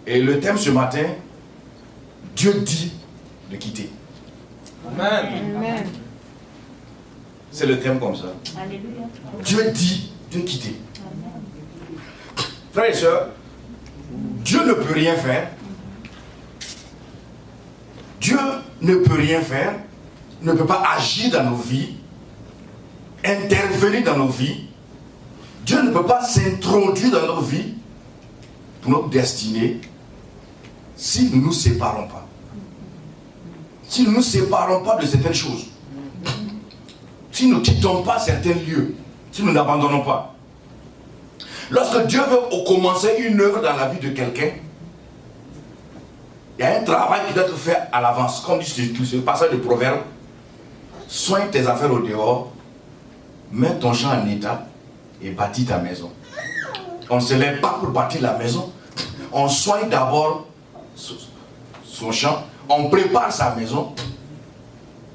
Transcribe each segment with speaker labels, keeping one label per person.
Speaker 1: Et le thème ce matin, Dieu dit de quitter.
Speaker 2: Amen.
Speaker 1: C'est le thème comme ça.
Speaker 3: Alléluia.
Speaker 1: Dieu dit de quitter. Frères et sœurs, Dieu ne peut rien faire. Dieu ne peut rien faire, ne peut pas agir dans nos vies, intervenir dans nos vies. Dieu ne peut pas s'introduire dans nos vies pour notre destinée si nous ne nous séparons pas. Si nous ne nous séparons pas de certaines choses. Si nous ne quittons pas certains lieux. Si nous n'abandonnons pas. Lorsque Dieu veut commencer une œuvre dans la vie de quelqu'un, il y a un travail qui doit être fait à l'avance. Comme dit ce passage de Proverbe, soigne tes affaires au dehors, mets ton champ en état et bâtis ta maison. On ne se lève pas pour bâtir la maison. On soigne d'abord son champ, on prépare sa maison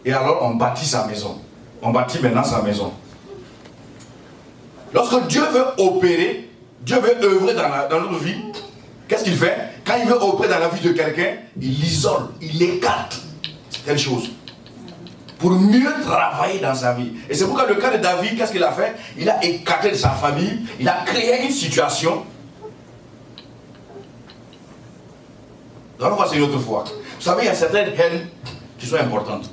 Speaker 1: et alors on bâtit sa maison. On bâtit maintenant sa maison. Lorsque Dieu veut opérer, Dieu veut œuvrer dans notre vie, qu'est-ce qu'il fait? Quand il veut opérer dans la vie de quelqu'un, il l'isole, il écarte certaines choses pour mieux travailler dans sa vie. Et c'est pourquoi le cas de David, qu'est-ce qu'il a fait? Il a écarté de sa famille, il a créé une situation. Nous allons voir ça une autre fois. Vous savez, il y a certaines haines qui sont importantes.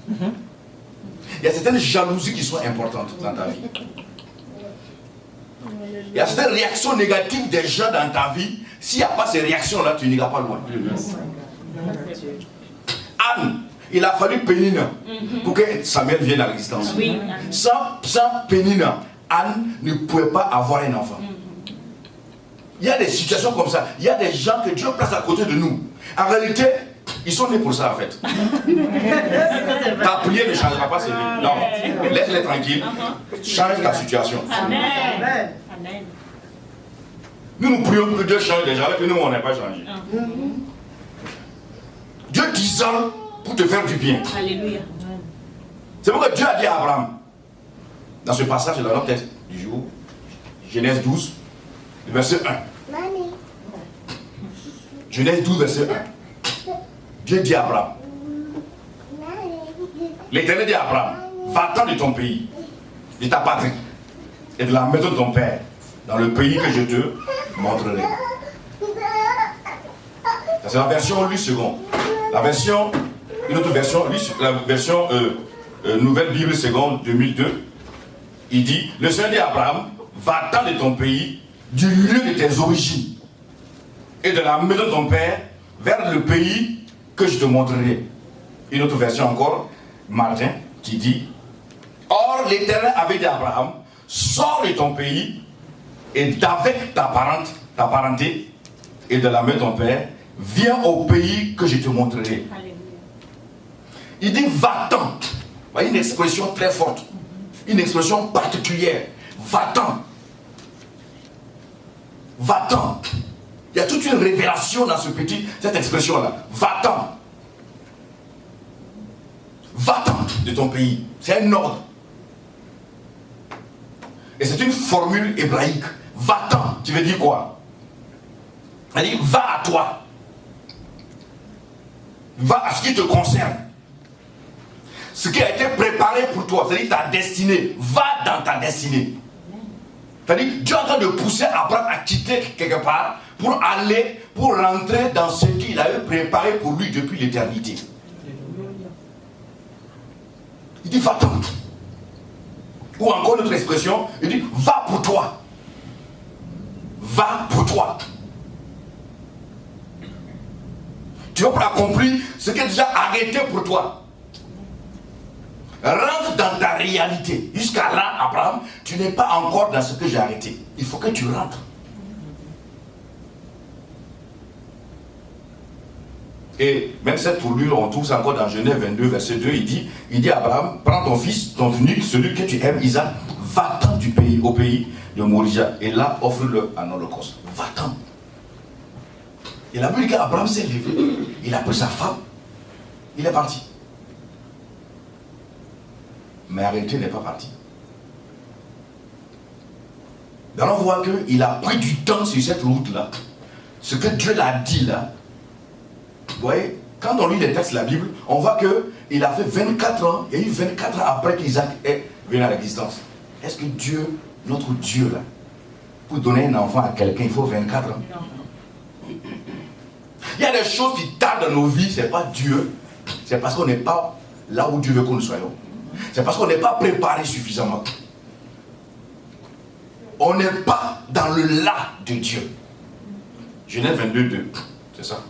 Speaker 1: Il y a certaines jalousies qui sont importantes dans ta vie. Il y a certaines réactions négatives des gens dans ta vie. S'il n'y a pas ces réactions-là, tu n'iras pas loin. Anne, il a fallu Pénina pour que Samuel vienne à l'existence. Sans Pénina, Anne ne pouvait pas avoir un enfant. Il y a des situations comme ça. Il y a des gens que Dieu place à côté de nous. En réalité, ils sont nés pour ça en fait. Ta prière ne changera pas ces vies. Non, laisse-les tranquilles. Change ta situation.
Speaker 3: Amen. Amen.
Speaker 1: Nous prions pour que Dieu change déjà, alors que nous on n'est pas changé. Dieu t'isole pour te faire du bien.
Speaker 3: Alléluia.
Speaker 1: C'est pourquoi Dieu a dit à Abraham, dans ce passage de notre texte du jour, Genèse 12, verset 1. Genèse 12, verset 1. Dieu dit à Abraham, l'Éternel dit à Abraham, va-t'en de ton pays, de ta patrie, et de la maison de ton père, dans le pays que je te montrerai. Ça, c'est la version lui second. La version, une autre version, la version Nouvelle Bible seconde 2002, il dit, le Seigneur dit à Abraham, va-t'en de ton pays, du lieu de tes origines, et de la maison de ton père, vers le pays que je te montrerai. Une autre version encore, Martin, qui dit, or l'Éternel avait dit à Abraham, sors de ton pays, et d'avec ta parenté, et de la maison de ton père, viens au pays que je te montrerai.
Speaker 3: Alléluia.
Speaker 1: Il dit va-t'en. Une expression très forte, une expression particulière. Va-t'en. Va-t'en. Il y a toute une révélation dans cette expression-là. Va-t'en. Va-t'en de ton pays. C'est un ordre. Et c'est une formule hébraïque. Va-t'en. Tu veux dire quoi? Elle dit va à toi. Va à ce qui te concerne. Ce qui a été préparé pour toi, c'est-à-dire ta destinée. Va dans ta destinée. C'est-à-dire Dieu est en train de pousser Abraham à quitter quelque part pour rentrer dans ce qu'il avait préparé pour lui depuis l'éternité. Il dit va-t'en. Ou encore une autre expression, il dit va pour toi. Va pour toi. Tu vas pour accomplir ce qui est déjà arrêté pour toi. Rentre dans ta réalité. Jusqu'à là, Abraham, tu n'es pas encore dans ce que j'ai arrêté. Il faut que tu rentres. Et même cette tournure, on trouve ça encore dans Genèse 22, verset 2, il dit à Abraham, prends ton fils, ton unique, celui que tu aimes, Isaac, va-t'en du pays, au pays de Moria, et là, offre-le en holocauste. Va-t'en. Et la Bible dit qu'Abraham s'est levé, il a pris sa femme, il est parti. Mais en réalité, il n'est pas parti. Nous allons voir qu'il a pris du temps sur cette route-là. Ce que Dieu l'a dit là, Vous voyez, quand on lit les textes de la Bible, on voit qu'il a fait 24 ans, il y a eu 24 ans après qu'Isaac est venu à l'existence. Est-ce que Dieu, notre Dieu là, pour donner un enfant à quelqu'un, il faut 24 ans? Il y a des choses qui tardent dans nos vies, ce n'est pas Dieu, c'est parce qu'on n'est pas là où Dieu veut que nous soyons. C'est parce qu'on n'est pas préparé suffisamment. On n'est pas dans le là de Dieu. Genèse 22, 2, c'est ça.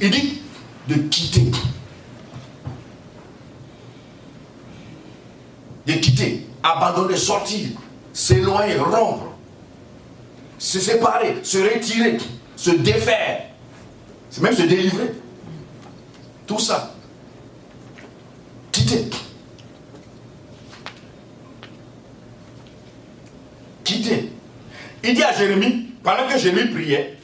Speaker 1: Il dit de quitter. De quitter, abandonner, sortir, s'éloigner, rompre, se séparer, se retirer, se défaire, même se délivrer. Tout ça. Quitter. Quitter. Il dit à Jérémie, pendant que Jérémie priait,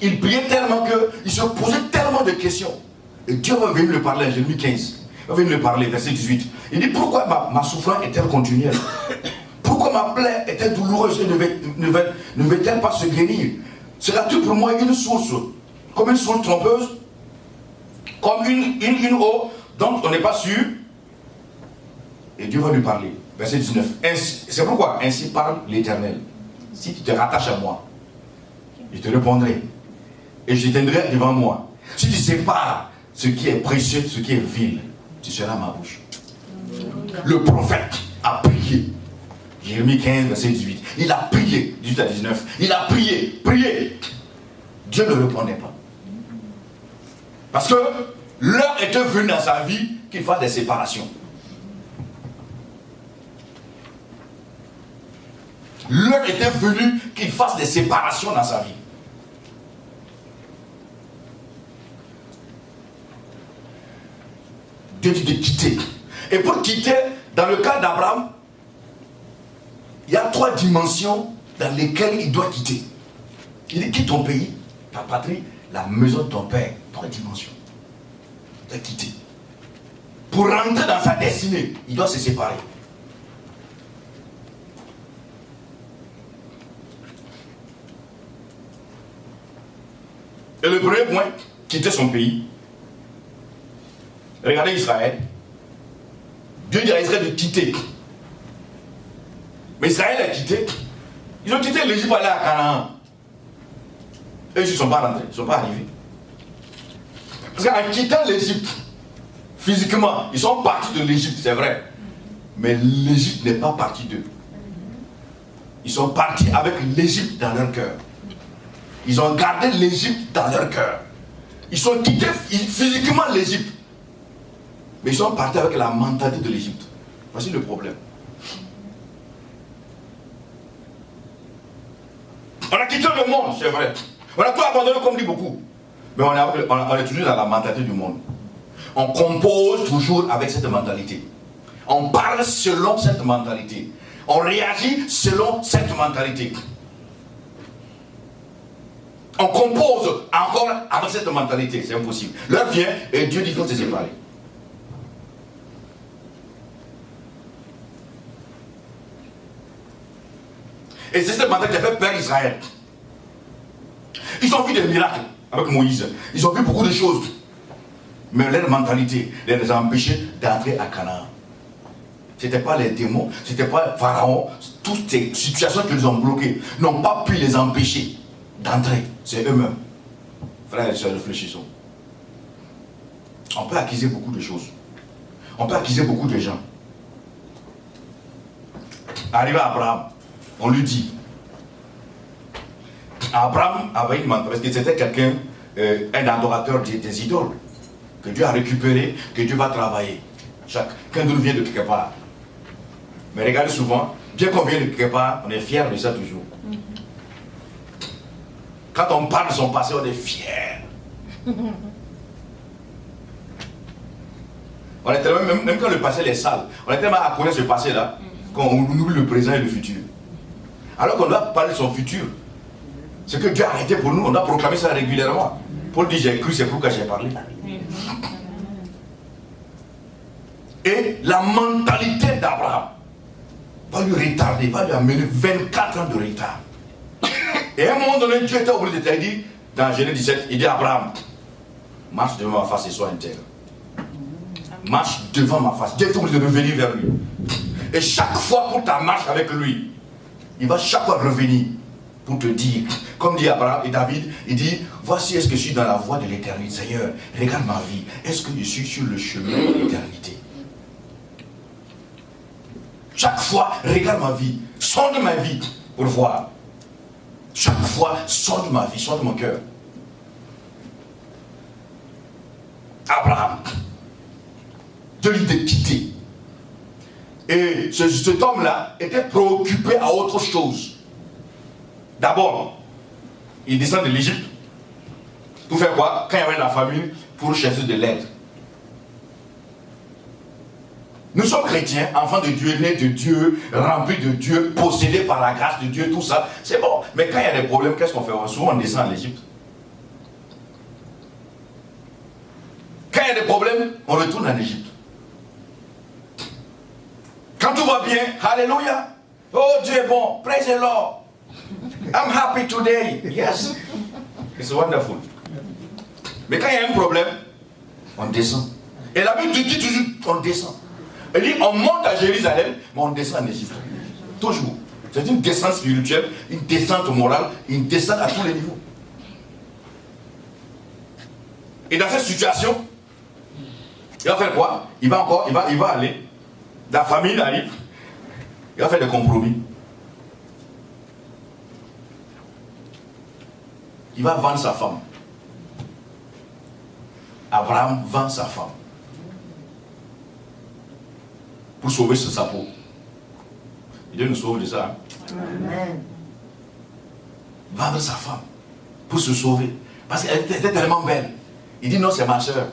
Speaker 1: il priait tellement qu'il se posait tellement de questions. Et Dieu va venir le parler à Jérémie 15. Il va venir le parler, verset 18. Il dit, pourquoi ma souffrance est-elle continuelle? Pourquoi ma plaie est-elle douloureuse et ne veut-elle pas se guérir? Sera-t-il pour moi une source, comme une source trompeuse, comme une eau dont on n'est pas sûr? Et Dieu va lui parler. Verset 19. C'est pourquoi ainsi parle l'Éternel. Si tu te rattaches à moi, je te répondrai. Et je t'aiderai devant moi. Si tu sépares ce qui est précieux, ce qui est vil, tu seras ma bouche. Le prophète a prié. Jérémie 15, verset 18. Il a prié, 18 à 19. Il a prié. Dieu ne répondait pas. Parce que l'heure était venue dans sa vie qu'il fasse des séparations. L'heure était venue qu'il fasse des séparations dans sa vie. Dieu dit de quitter. Et pour quitter, dans le cas d'Abraham, il y a 3 dimensions dans lesquelles il doit quitter. Il dit quitte ton pays, ta patrie, la maison de ton père. 3 dimensions. Il doit quitter. Pour rentrer dans sa destinée, il doit se séparer. Et le premier point, quitter son pays. Regardez Israël. Dieu dit à Israël de quitter. Mais Israël a quitté. Ils ont quitté l'Égypte pour aller à Canaan. Et ils ne sont pas rentrés, ils ne sont pas arrivés. Parce qu'en quittant l'Égypte, physiquement, ils sont partis de l'Égypte, c'est vrai. Mais l'Égypte n'est pas partie d'eux. Ils sont partis avec l'Égypte dans leur cœur. Ils ont gardé l'Égypte dans leur cœur. Ils ont quitté physiquement l'Égypte. Mais ils sont partis avec la mentalité de l'Égypte. Voici le problème. On a quitté le monde, c'est vrai. On a tout abandonné comme dit beaucoup. Mais on est toujours dans la mentalité du monde. On compose toujours avec cette mentalité. On parle selon cette mentalité. On réagit selon cette mentalité. On compose encore avec cette mentalité. C'est impossible. L'heure vient et Dieu dit qu'il faut se séparer. Et c'est cette mentalité qui a fait peur Israël. Ils ont vu des miracles avec Moïse. Ils ont vu beaucoup de choses. Mais leur mentalité les a empêchés d'entrer à Canaan. Ce n'était pas les démons, ce n'était pas Pharaon. Toutes ces situations qui les ont bloqués n'ont pas pu les empêcher d'entrer. C'est eux-mêmes. Frères et sœurs, réfléchissons. On peut accuser beaucoup de choses. On peut accuser beaucoup de gens. Arrivé à Abraham, on lui dit. Abraham avait une mentalité, parce que c'était quelqu'un, un adorateur des idoles, que Dieu a récupéré, que Dieu va travailler. Chacun de nous vient de quelque part. Mais regardez souvent, bien qu'on vienne de quelque part, on est fier de ça toujours. Quand on parle de son passé, on est fier. On est tellement, même quand le passé est sale, on est tellement à connaître ce passé-là, qu'on oublie le présent et le futur. Alors qu'on doit parler de son futur. Ce que Dieu a arrêté pour nous, on doit proclamer ça régulièrement. Paul dit, j'ai cru, c'est pourquoi j'ai parlé. Et la mentalité d'Abraham va lui retarder, va lui amener 24 ans de retard. Et à un moment donné, Dieu était obligé de dire, il dit, dans Genèse 17, il dit à Abraham, marche devant ma face et sois intègre. Marche devant ma face. Dieu est obligé de revenir vers lui. Et chaque fois pour ta marche avec lui, il va chaque fois revenir pour te dire, comme dit Abraham et David, il dit, voici est-ce que je suis dans la voie de l'éternité. Seigneur, regarde ma vie. Est-ce que je suis sur le chemin de l'éternité? Chaque fois, regarde ma vie. Sonde ma vie pour voir. Chaque fois, sonde ma vie, sonde mon cœur. Abraham, de l'identité. Et cet homme-là était préoccupé à autre chose. D'abord, il descend de l'Égypte. Pour faire quoi? Quand il y avait la famine, pour chercher de l'aide. Nous sommes chrétiens, enfants de Dieu, nés de Dieu, remplis de Dieu, possédés par la grâce de Dieu, tout ça. C'est bon. Mais quand il y a des problèmes, qu'est-ce qu'on fait? Souvent, on descend en Égypte. Quand il y a des problèmes, on retourne en Égypte. Quand tout va bien, Alléluia. Oh, Dieu est bon. Praise the Lord. I'm happy today. Yes. It's wonderful. Mais quand il y a un problème, on descend. Et la Bible dit toujours, on descend. Elle dit, on monte à Jérusalem, mais on descend en Égypte. Toujours. C'est une descente spirituelle, une descente morale, une descente à tous les niveaux. Et dans cette situation, il va faire quoi? Il va aller. La famille arrive. Il va faire des compromis. Il va vendre sa femme. Abraham vend sa femme. Pour sauver sa peau. Et Dieu nous sauve de ça. Hein? Amen. Vendre sa femme. Pour se sauver. Parce qu'elle était tellement belle. Il dit non, c'est ma soeur.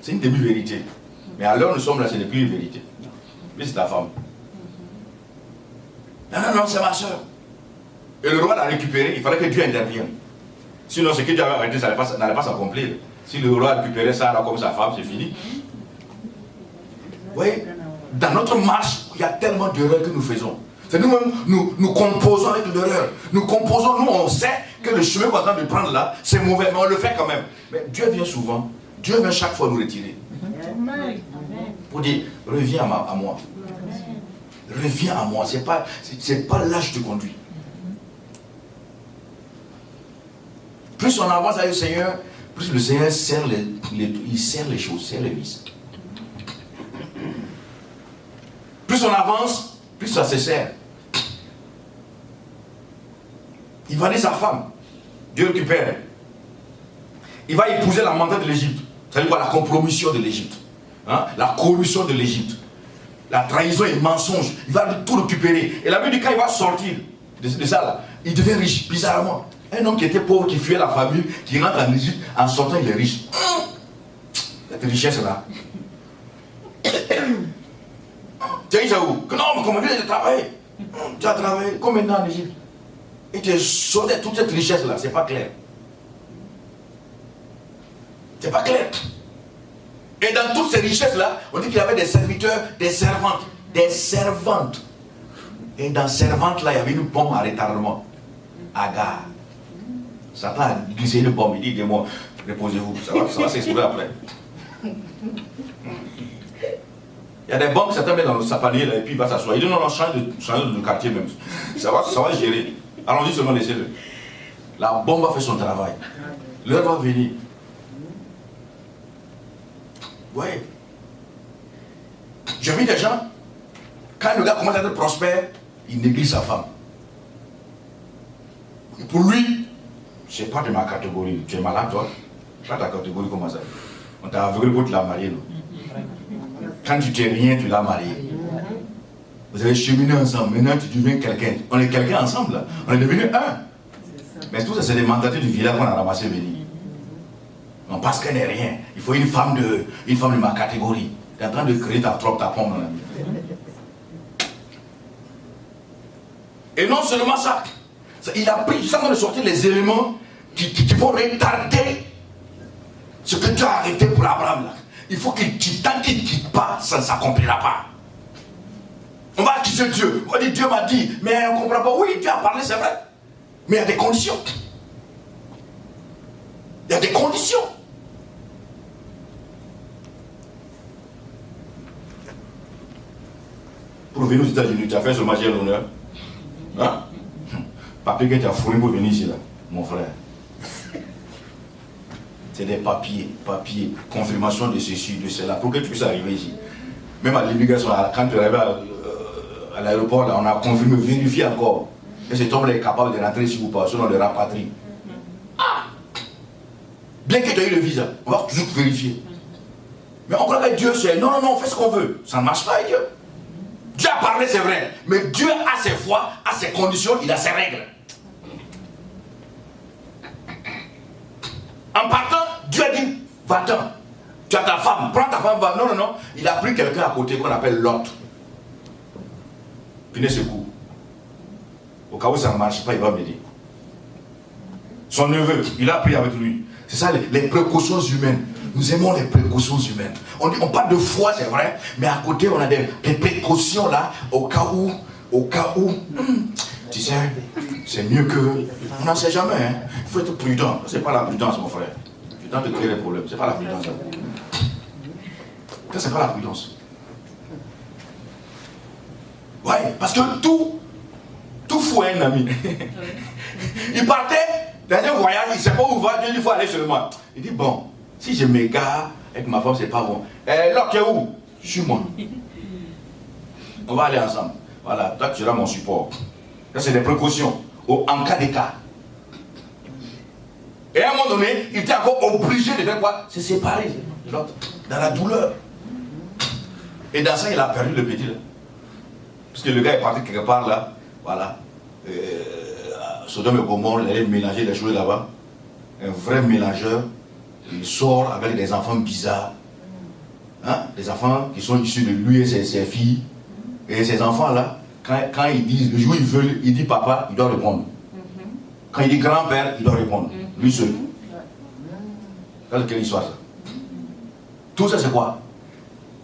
Speaker 1: C'est une demi-vérité. Mais à l'heure où nous sommes là, ce n'est plus une vérité. Mais c'est ta femme. Non, c'est ma soeur. Et le roi l'a récupéré, il fallait que Dieu intervienne. Sinon, ce que Dieu avait arrêté, ça n'allait pas s'accomplir. Si le roi récupérait ça là, comme sa femme, c'est fini. Vous voyez, dans notre marche, il y a tellement d'erreurs que nous faisons. C'est nous-mêmes, nous composons avec l'erreur. Nous composons, nous, on sait que le chemin qu'on est en train de prendre là, c'est mauvais, mais on le fait quand même. Mais Dieu vient souvent, Dieu vient chaque fois nous retirer. Pour dire, reviens à moi. Reviens à moi. C'est pas là que je te conduis. Plus on avance avec le Seigneur, plus le Seigneur serre les choses, serre les vis. Plus on avance, plus ça se serre. Il va dire sa femme. Dieu récupère. Il va épouser la mentale de l'Égypte. Ça veut dire quoi? La compromission de l'Égypte. Hein? La corruption de l'Égypte. La trahison et le mensonge. Il va tout récupérer. Et la Bible dit quand il va sortir de ça là, il devient riche, bizarrement. Un homme qui était pauvre, qui fuyait la famille, qui rentre en Égypte, en sortant il est riche. Cette richesse là. Tu as dit ça où? Que non, mais comment tu as travaillé? Tu as travaillé combien de temps en Égypte? Et tu as sauté toute cette richesse là, c'est pas clair. C'est pas clair. Et dans toutes ces richesses-là, on dit qu'il y avait des serviteurs, des servantes. Des servantes. Et dans servantes-là, il y avait une bombe à retardement. Agar. Satan a glissé une bombe. Il dit, dis-moi, reposez-vous. Ça va s'exploser après. Il y a des bombes que Satan met dans sa panier là, et puis il va s'asseoir. Il dit, non, change de quartier même. Ça va gérer. Allons-y seulement, laissez-le. La bombe va faire son travail. L'heure va venir. Oui. J'ai vu des gens, quand le gars commence à être prospère, il néglige sa femme. Et pour lui, c'est pas de ma catégorie. Tu es malade, toi? Pas ta catégorie, comment ça? On t'a aveuglé pour te la marier, non? Quand tu t'es rien, tu l'as marié. Vous avez cheminé ensemble. Maintenant, tu deviens quelqu'un. On est quelqu'un ensemble, là. On est devenu un. Mais tout ça, c'est des mentalités du village qu'on a ramassé venir. Non, parce qu'elle n'est rien. Il faut une femme de ma catégorie. Tu es en train de créer ta pomme dans la vie. Et non seulement ça, il a pris, ça de sortir les éléments qui vont retarder ce que Dieu a arrêté pour Abraham là. Il faut qu'il quitte. Tant qu'il ne quitte pas, ça ne s'accomplira pas. On va accuser Dieu. On va dire Dieu m'a dit, mais on ne comprend pas. Oui, Dieu a parlé, c'est vrai. Mais il y a des conditions. Il y a des conditions. Pour venir aux États-Unis, tu as fait ce match à l'honneur. Hein? Papier que tu as fourni pour venir ici, là, mon frère. C'est des papiers, confirmation de ceci, de cela, pour que tu puisses arriver ici. Même à l'immigration, quand tu arrives à l'aéroport, là, on a confirmé, vérifié encore. Et cet homme est capable de rentrer ici ou pas, sinon on le rapatrie. Ah! Bien que tu aies eu le visa, on va toujours vérifier. Mais on croit que Dieu c'est non, on fait ce qu'on veut. Ça ne marche pas avec Dieu. Dieu a parlé, c'est vrai. Mais Dieu a ses voies, a ses conditions, il a ses règles. En partant, Dieu a dit, va-t'en. Tu as ta femme, prends ta femme, va. Non. Il a pris quelqu'un à côté qu'on appelle Lot. Prenez secours. Au cas où ça ne marche pas, il va m'aider. Son neveu, il a pris avec lui. C'est ça les précautions humaines. Nous aimons les précautions humaines. On parle de foi, c'est vrai, mais à côté, on a des précautions là, au cas où, tu sais, c'est mieux que... On n'en sait jamais, hein. Il faut être prudent. C'est pas la prudence, mon frère. Prudent de créer les problèmes. C'est pas la prudence. Ça, c'est pas la prudence. Ouais, parce que tout fou est un ami. Il partait dans un voyage, il ne sait pas où il va, Dieu dit, il faut aller chez moi. Il dit, bon, si je m'égare avec ma femme, c'est pas bon. Là, tu es où? Je suis moi. On va aller ensemble. Voilà, toi tu seras mon support. Ça, c'est des précautions. En cas d'écart. Et à un moment donné, il était encore obligé de faire quoi? Se séparer de l'autre. Dans la douleur. Et dans ça, il a perdu le petit là. Parce que le gars est parti quelque part là. Voilà. Sodome et Gomorrhe, il allait mélanger les choses là-bas. Un vrai mélangeur. Il sort avec des enfants bizarres. Hein? Des enfants qui sont issus de lui et ses filles. Et ces enfants-là, quand ils disent, le jour où ils veulent, il dit papa, il doit répondre. Quand il dit grand-père, il doit répondre. Lui seul. Quelle histoire ça? Tout ça c'est quoi?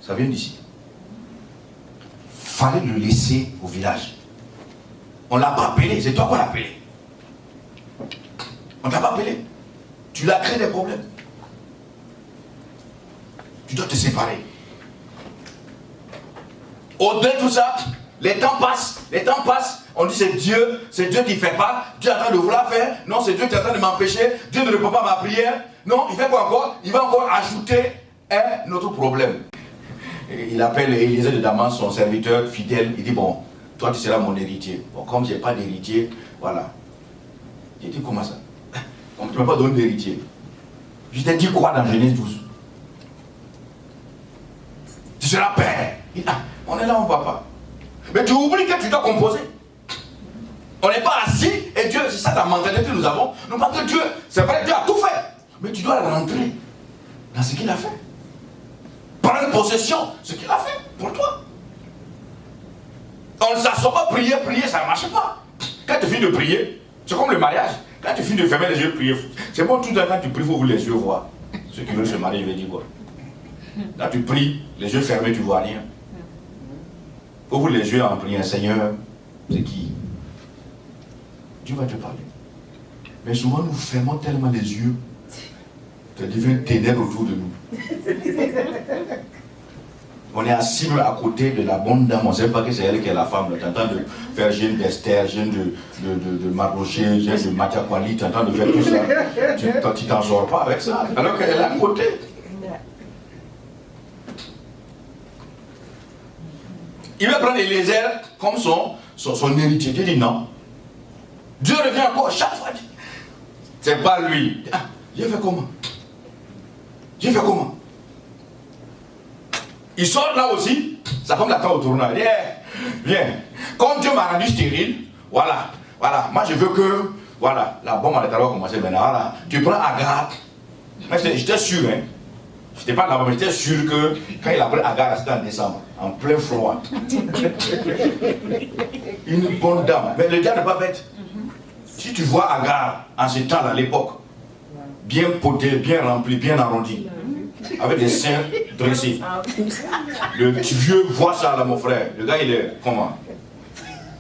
Speaker 1: Ça vient d'ici. Fallait le laisser au village. On ne l'a pas appelé, c'est toi qu'on l'a appelé. On ne t'a pas appelé. Tu l'as créé des problèmes. Tu dois te séparer. Au-delà de tout ça, les temps passent. On dit c'est Dieu qui ne fait pas. Dieu est en train de vouloir faire. Non, c'est Dieu qui est en train de m'empêcher. Dieu ne répond pas à ma prière. Non, il fait quoi encore? Il va encore ajouter un autre problème. Il appelle Élisée de Damas, son serviteur fidèle. Il dit bon, toi tu seras mon héritier. Bon, comme je n'ai pas d'héritier, voilà. Il dit comment ça? Comme tu ne m'as pas donné d'héritier. Je t'ai dit quoi dans Genèse 12? Tu seras père. On est là, mon papa. Mais tu oublies que tu dois composer. On n'est pas assis et Dieu, c'est ça la mentalité que nous avons. Non pas que Dieu, c'est vrai, Dieu a tout fait. Mais tu dois rentrer dans ce qu'il a fait. Prendre possession, ce qu'il a fait pour toi. On ne s'assoit pas, prier, ça ne marche pas. Quand tu finis de prier, c'est comme le mariage. Quand tu finis de fermer les yeux, prier. C'est bon, tout le temps, quand tu pries, il faut ouvrir les yeux, voir. Ceux qui veulent se marier, ils veulent dire quoi? Là, tu pries, les yeux fermés, tu ne vois rien. Ouvre les yeux en priant, Seigneur, c'est qui? Dieu va te parler. Mais souvent, nous fermons tellement les yeux, ça devient ténèbres autour de nous. On est assis à côté de la bonne dame, on ne sait pas que c'est elle qui est la femme. Tu es en train de faire jeûne d'Esther, jeûne de Mardoché, jeûne de Matiakwali, tu es en train de faire tout ça. Tu t'en sors pas avec ça, alors qu'elle est à côté. Il va prendre Eliezer comme son héritier. Dieu dit non. Dieu revient encore chaque fois. C'est pas lui. Ah, Dieu fait comment? Dieu fait comment? Il sort là aussi, ça comme l'attend au tournant. Il dit, viens. Comme Dieu m'a rendu stérile, voilà. Moi je veux que, voilà, la bombe à l'intérieur va commencer maintenant. Voilà. Tu prends Agar. J'étais sûr, hein. Je n'étais pas là-bas, mais j'étais sûr que quand il a pris Agar, c'était en décembre, en plein froid. Une bonne dame. Mais le gars n'est pas bête. Si tu vois Agar en ce temps-là, à l'époque, bien potée, bien remplie, bien arrondie, avec des seins dressés. Le petit vieux voit ça là, mon frère. Le gars, il est comment?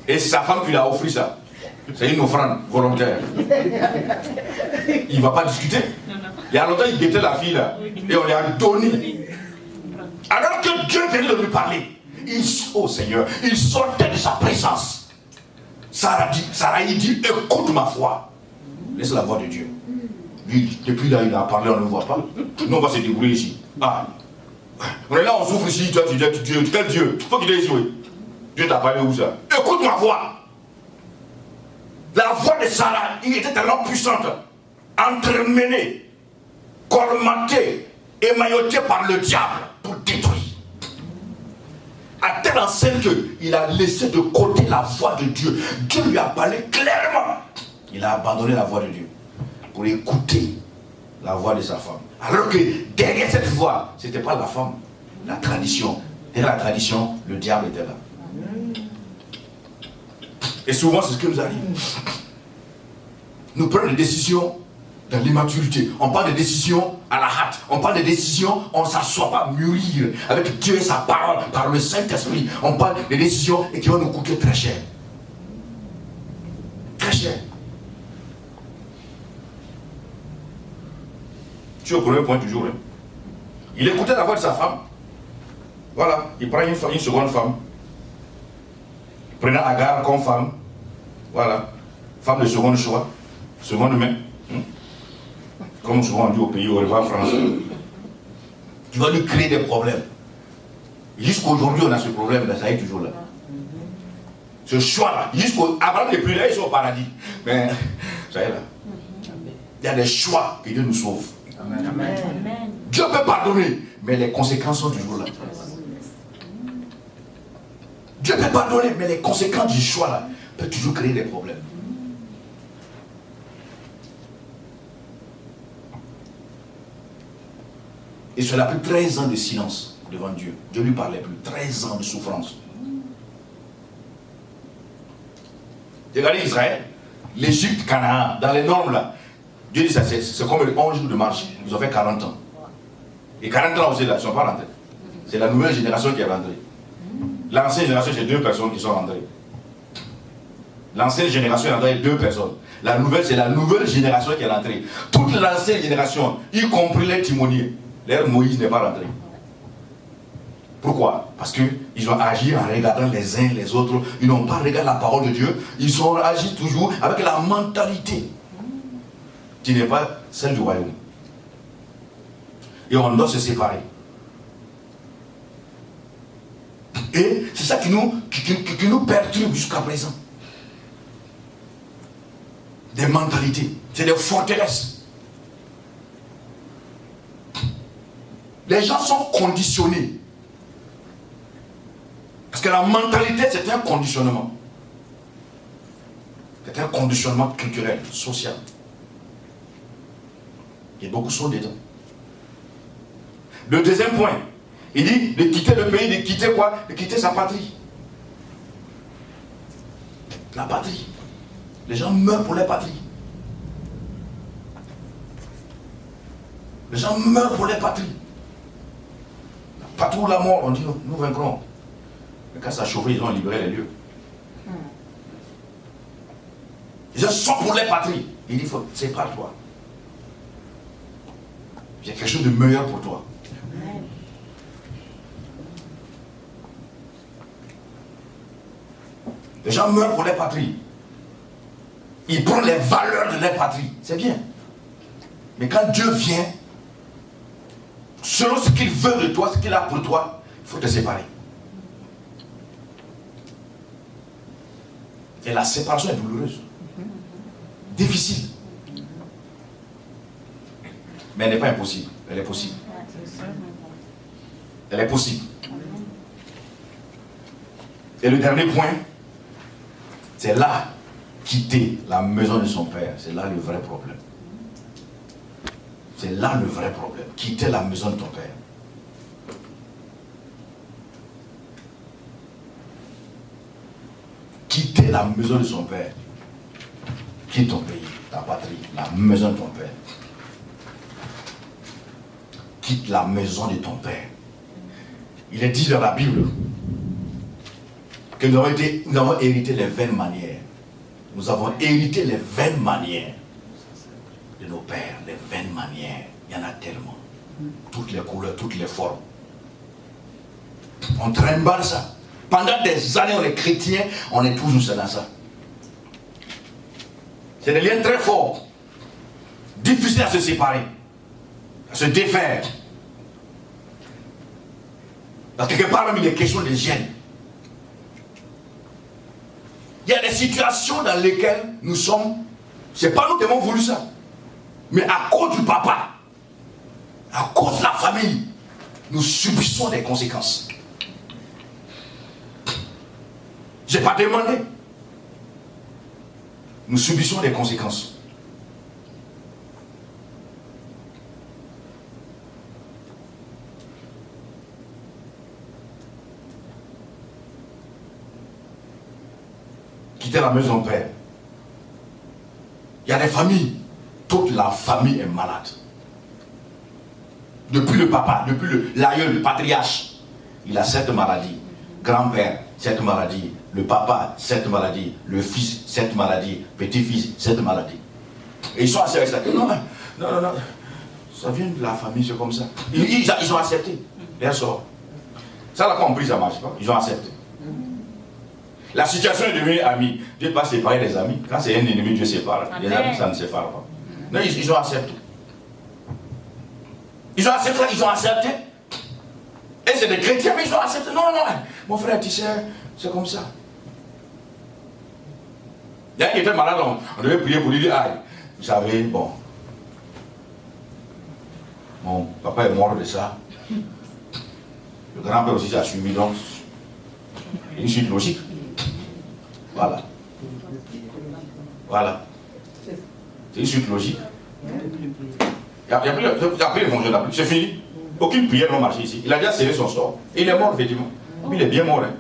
Speaker 1: Et c'est sa femme qui lui a offert ça. C'est une offrande volontaire. Il ne va pas discuter. Il y a longtemps, il guettait la fille là. Et on lui a donné. Alors que Dieu venait de lui parler. Oh Seigneur, il sortait de sa présence. Sarah il dit, écoute ma voix. Laisse la voix de Dieu. Lui, depuis là, il a parlé, on ne le voit pas. Nous, on va se débrouiller ici. Ah. On est là, on souffre ici, toi tu dis, quel Dieu? Il faut qu'il ait joué. Dieu t'a parlé où ça? Écoute ma voix. La voix de Sarah, il était tellement puissante, entremenée, colmatée, émaillotée par le diable pour détruire. À telle enseigne qu'il a laissé de côté la voix de Dieu. Dieu lui a parlé clairement. Il a abandonné la voix de Dieu pour écouter la voix de sa femme. Alors que derrière cette voix, ce n'était pas la femme, la tradition. Derrière la tradition, le diable était là. Et souvent, c'est ce qui nous arrive. Nous prenons des décisions dans l'immaturité. On prend des décisions à la hâte. On prend des décisions, on ne s'assoit pas mûrir avec Dieu et sa parole, par le Saint-Esprit. On prend des décisions et qui vont nous coûter très cher. Très cher. Tu es au premier point du jour. Hein. Il écoutait la voix de sa femme. Voilà, il prend une seconde femme. Prenant Agar comme femme. Voilà. Femme de seconde choix. Seconde main. Comme souvent on dit au pays, au revoir France. Tu vas lui créer des problèmes. Jusqu'aujourd'hui, on a ce problème-là, ça est toujours là. Ce choix-là, Abraham n'est plus là, ils sont au paradis. Mais, ça y est là. Il y a des choix que Dieu nous sauve.
Speaker 2: Amen.
Speaker 3: Amen.
Speaker 1: Dieu peut pardonner, mais les conséquences sont toujours là. Dieu peut pardonner, mais les conséquences du choix là peuvent toujours créer des problèmes. Et cela a pris 13 ans de silence devant Dieu. Dieu ne lui parlait plus. 13 ans de souffrance. Regardez Israël, l'Égypte, Canaan, dans les normes là. Dieu dit ça, c'est comme les 11 jours de marche. Ils ont fait 40 ans. Et 40 ans aussi là, ils ne sont pas rentrés. C'est la nouvelle génération qui est rentrée. L'ancienne génération, c'est 2 personnes qui sont rentrées. L'ancienne génération est rentrée 2 personnes. La nouvelle, c'est la nouvelle génération qui est rentrée. Toute l'ancienne génération, y compris les timoniers, l'ère Moïse n'est pas rentré. Pourquoi? Parce qu'ils ont agi en regardant les uns les autres. Ils n'ont pas regardé la parole de Dieu. Ils ont agi toujours avec la mentalité qui n'est pas celle du royaume. Et on doit se séparer. Et c'est ça qui nous perturbe jusqu'à présent. Des mentalités. C'est des forteresses. Les gens sont conditionnés. Parce que la mentalité, c'est un conditionnement. C'est un conditionnement culturel, social. Et beaucoup sont dedans. Le deuxième point, il dit de quitter le pays, de quitter quoi? De quitter sa patrie. La patrie. Les gens meurent pour leur patrie. Les gens meurent pour leur patrie. La patrie ou la mort, on dit nous vaincrons. Mais quand ça a chauffé, ils ont libéré les lieux. Les gens sont pour leur patrie. Il dit, sépare-toi. Il y a quelque chose de meilleur pour toi. Les gens meurent pour leur patrie. Ils prennent les valeurs de leur patrie. C'est bien. Mais quand Dieu vient, selon ce qu'il veut de toi, ce qu'il a pour toi, il faut te séparer. Et la séparation est douloureuse. Difficile. Mais elle n'est pas impossible. Elle est possible. Elle est possible. Et le dernier point, c'est là, quitter la maison de son père. C'est là le vrai problème. C'est là le vrai problème. Quitter la maison de ton père. Quitter la maison de son père. Quitte ton pays, ta patrie, la maison de ton père. Quitte la maison de ton père. Il est dit dans la Bible que nous avons hérité les vaines manières. Nous avons hérité les vaines manières de nos pères, les vaines manières. Il y en a tellement. Toutes les couleurs, toutes les formes. On trimballe ça. Pendant des années, on est chrétien, on est toujours dans ça. C'est des liens très forts. Difficiles à se séparer, à se défaire. Dans quelque part, même, il est question de gêne. Il y a des situations dans lesquelles nous sommes, c'est pas nous qui avons voulu ça, mais à cause du papa, à cause de la famille, nous subissons des conséquences. Je n'ai pas demandé. Nous subissons des conséquences. Quitter la maison père. Il y a des familles, toute la famille est malade. Depuis le papa, depuis l'aïeul, le patriarche, il a cette maladie. Grand-père, cette maladie. Le papa, cette maladie. Le fils, cette maladie. Petit-fils, cette maladie. Et ils sont assez avec ça. Non, non, non. Ça vient de la famille, c'est comme ça. Ils ont accepté. Bien sûr. Ça, là, compris, ça marche pas. Ils ont accepté. La situation est devenue amie. Dieu ne peut pas séparer les amis. Quand c'est un ennemi, Dieu sépare. Les amis, ça ne sépare pas. Non, ils ont accepté. Ils ont accepté, ils ont accepté. Et c'est des chrétiens, mais ils ont accepté. Non, non, mon frère, tu sais, c'est comme ça. Il y a un qui était malade, on devait prier pour lui dire, aïe, vous savez, bon, mon papa est mort de ça. Le grand-père aussi s'est suivi, donc, une suite logique. Voilà. Voilà. C'est une suite logique. Il n'y a plus de fonction, c'est fini. Aucune prière n'a marché ici. Il a déjà scellé son sort. Et il est mort, effectivement. Mais il est bien mort. Hein.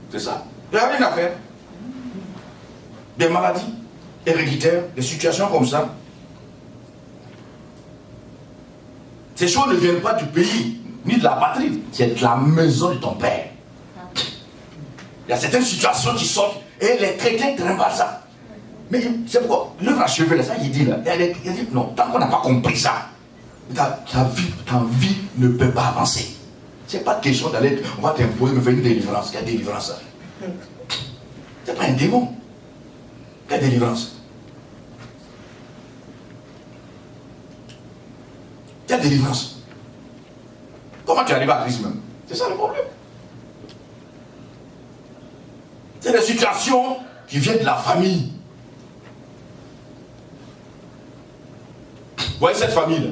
Speaker 1: C'est ça. Il n'y a rien à faire. Des maladies héréditaires, des situations comme ça. Ces choses ne viennent pas du pays, ni de la patrie. C'est de la maison de ton père. Il y a certaines situations qui sortent et les chrétiens ne pas ça. Mais c'est pourquoi l'œuvre achevée, ça, il dit là, il dit non, tant qu'on n'a pas compris ça, ta vie ne peut pas avancer. C'est pas question d'aller, on va t'imposer, me faire une délivrance. Quelle délivrance ça? C'est pas un démon. Quelle délivrance? Quelle délivrance? Comment tu arrives à Christ même? C'est ça le problème. C'est des situations qui viennent de la famille. Vous voyez cette famille-là?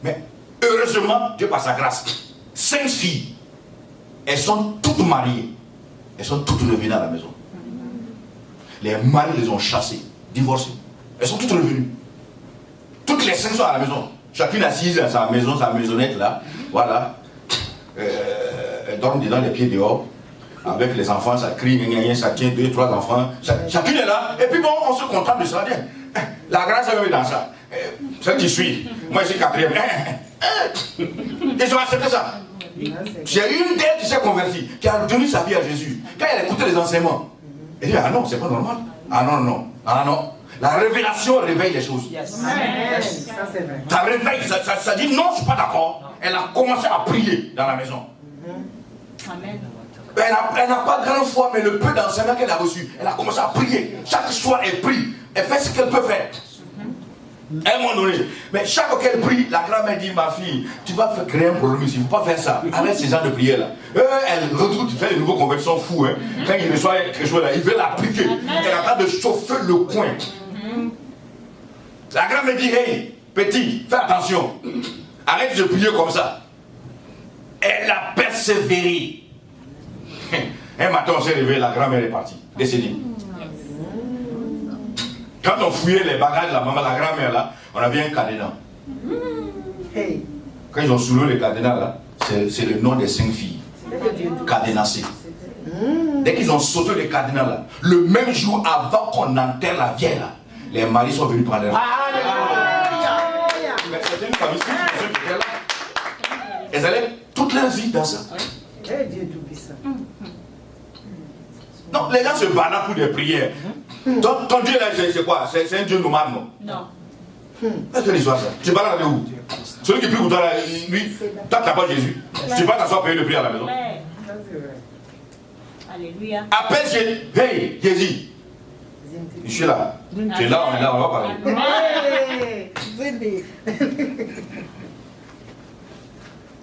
Speaker 1: Mais heureusement, Dieu par sa grâce, 5 filles, elles sont toutes mariées. Elles sont toutes revenues à la maison. Les maris les ont chassées, divorcées. Elles sont toutes revenues. Toutes les 5 sont à la maison. Chacune assise à sa maison, sa maisonnette là. Voilà. Elles dorment dedans, les pieds dehors. Avec les enfants, ça crie, ça tient 2, 3 enfants. Chacune est là. Et puis bon, on se contente de ça. La grâce est dans ça. Celle qui suit. Moi, je suis 4e. Ils ont accepté ça. J'ai une d'elles qui s'est convertie, qui a donné sa vie à Jésus. Quand elle écoutait les enseignements, elle dit, ah non, c'est pas normal. Ah non, non. Ah non. La révélation réveille les choses.
Speaker 2: Yes.
Speaker 3: Yes.
Speaker 2: Ça, c'est vrai.
Speaker 1: Ça réveille, ça dit non, je ne suis pas d'accord. Elle a commencé à prier dans la maison.
Speaker 3: Amen.
Speaker 1: Elle n'a pas grande foi, mais le peu d'enseignement qu'elle a reçu, elle a commencé à prier. Chaque soir, elle prie. Elle fait ce qu'elle peut faire. À un moment donné. Mais chaque fois qu'elle prie, la grand-mère dit, ma fille, tu vas créer un problème ici, il ne faut pas faire ça. Arrête ces gens de prière là. Elle retrouve, tu fais les nouveaux conversions fous. Hein. Quand il reçoit quelque chose là, il veut l'appliquer. Elle a pas de chauffer le coin. La grand-mère dit, hey, petit, fais attention. Arrête de prier comme ça. Elle a persévéré. Un matin, on s'est réveillé, la grand-mère est partie, décédée. Quand on fouillait les bagages de la maman, la grand-mère là, on avait un cadenas. Quand ils ont soulevé le cadenas là, c'est le nom des 5 filles. Cadenassées. Dès qu'ils ont sauté le cadenas là, le même jour avant qu'on enterre la vieille là, les maris sont venus prendre leur. Mais c'était une famille qui était là. Elles allaient toute leur vie dans ça. Non, les gens se baladent pour des prières. Donc, ton Dieu là, c'est quoi? C'est un Dieu nomade, non?
Speaker 3: Non.
Speaker 1: Qu'est-ce que l'histoire ça? Tu parles de où? Celui qui prie pour toi là, lui, toi tu n'as pas Jésus. Tu vas t'asseoir payer de prière à la maison.
Speaker 3: Ouais. Alléluia.
Speaker 1: Appelle Jésus. Hey, Jésus. Je suis là. Tu es là, on est là, on va parler.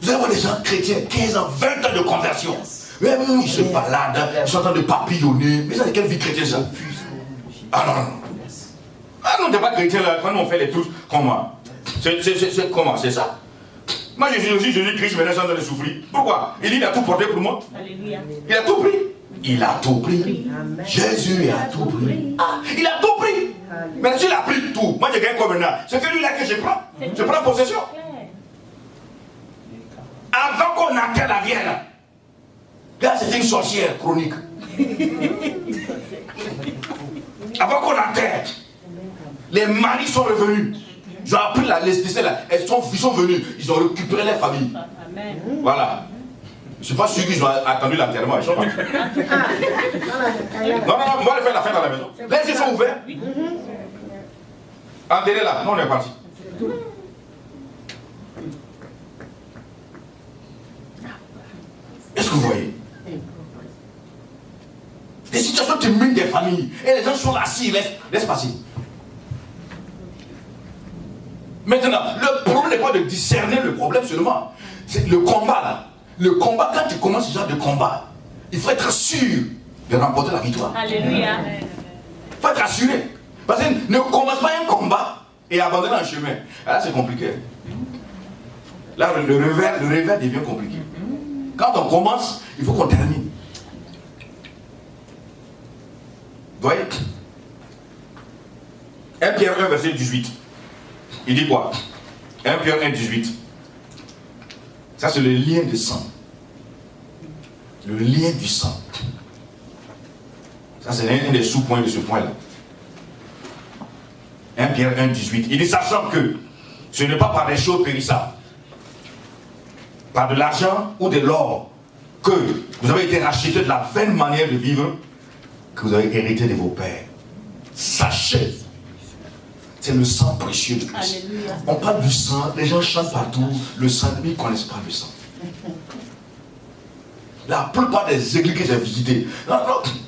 Speaker 1: Vous allez voir des gens chrétiens, 15 ans, 20 ans de conversion. Même ils se baladent, ils sont en train de papillonner. Mais ça, c'est quelle vie chrétienne ça? Ah non, non. Ah non, t'es pas chrétien là, quand on fait les touches, comment? C'est comment? C'est ça? Moi je suis aussi Jésus-Christ, maintenant je suis en train de souffrir. Pourquoi? Il a tout porté pour moi.
Speaker 3: Alléluia.
Speaker 1: Il a tout pris. Il a tout pris. Jésus a tout pris. Ah, il a tout pris. Mais s'il a pris tout, moi je gagne quoi maintenant? C'est que lui là que je prends. Je prends possession. Avant qu'on enterre la vieille là, là c'est une sorcière chronique. Avant qu'on enterre, les maris sont revenus. Ils ont appris la laisser là. Ils sont venus. Ils ont récupéré les familles.
Speaker 3: Amen.
Speaker 1: Voilà. Je ne suis pas sûr qu'ils ont attendu l'enterrement. Ils sont partis. Non, on va aller faire la fête à la maison. Les yeux sont ouverts. Enterrez là. Non, on est parti. Est-ce que vous voyez? Des situations qui minent des familles. Et les gens sont assis, laisse passer. Maintenant, le problème n'est pas de discerner le problème seulement. C'est le combat là. Le combat, quand tu commences ce genre de combat, il faut être sûr de remporter la victoire.
Speaker 3: Alléluia.
Speaker 1: Il faut être assuré. Parce que ne commence pas un combat et abandonne un chemin. Là, c'est compliqué. Là, le revers devient compliqué. Quand on commence, il faut qu'on termine. Vous voyez? 1 Pierre 1, verset 18. Il dit quoi? 1 Pierre 1, 18. Ça, c'est le lien de sang. Le lien du sang. Ça, c'est un des sous-points de ce point-là. 1 Pierre 1, 18. Il dit, sachant que ce n'est pas par des choses périssables, par de l'argent ou de l'or, que vous avez été rachetés de la vaine manière de vivre que vous avez hérité de vos pères. Sachez, c'est le sang précieux de Christ.
Speaker 3: Alléluia.
Speaker 1: On parle du sang, les gens chantent partout, le sang, mais ils ne connaissent pas le sang. La plupart des églises que j'ai visitées,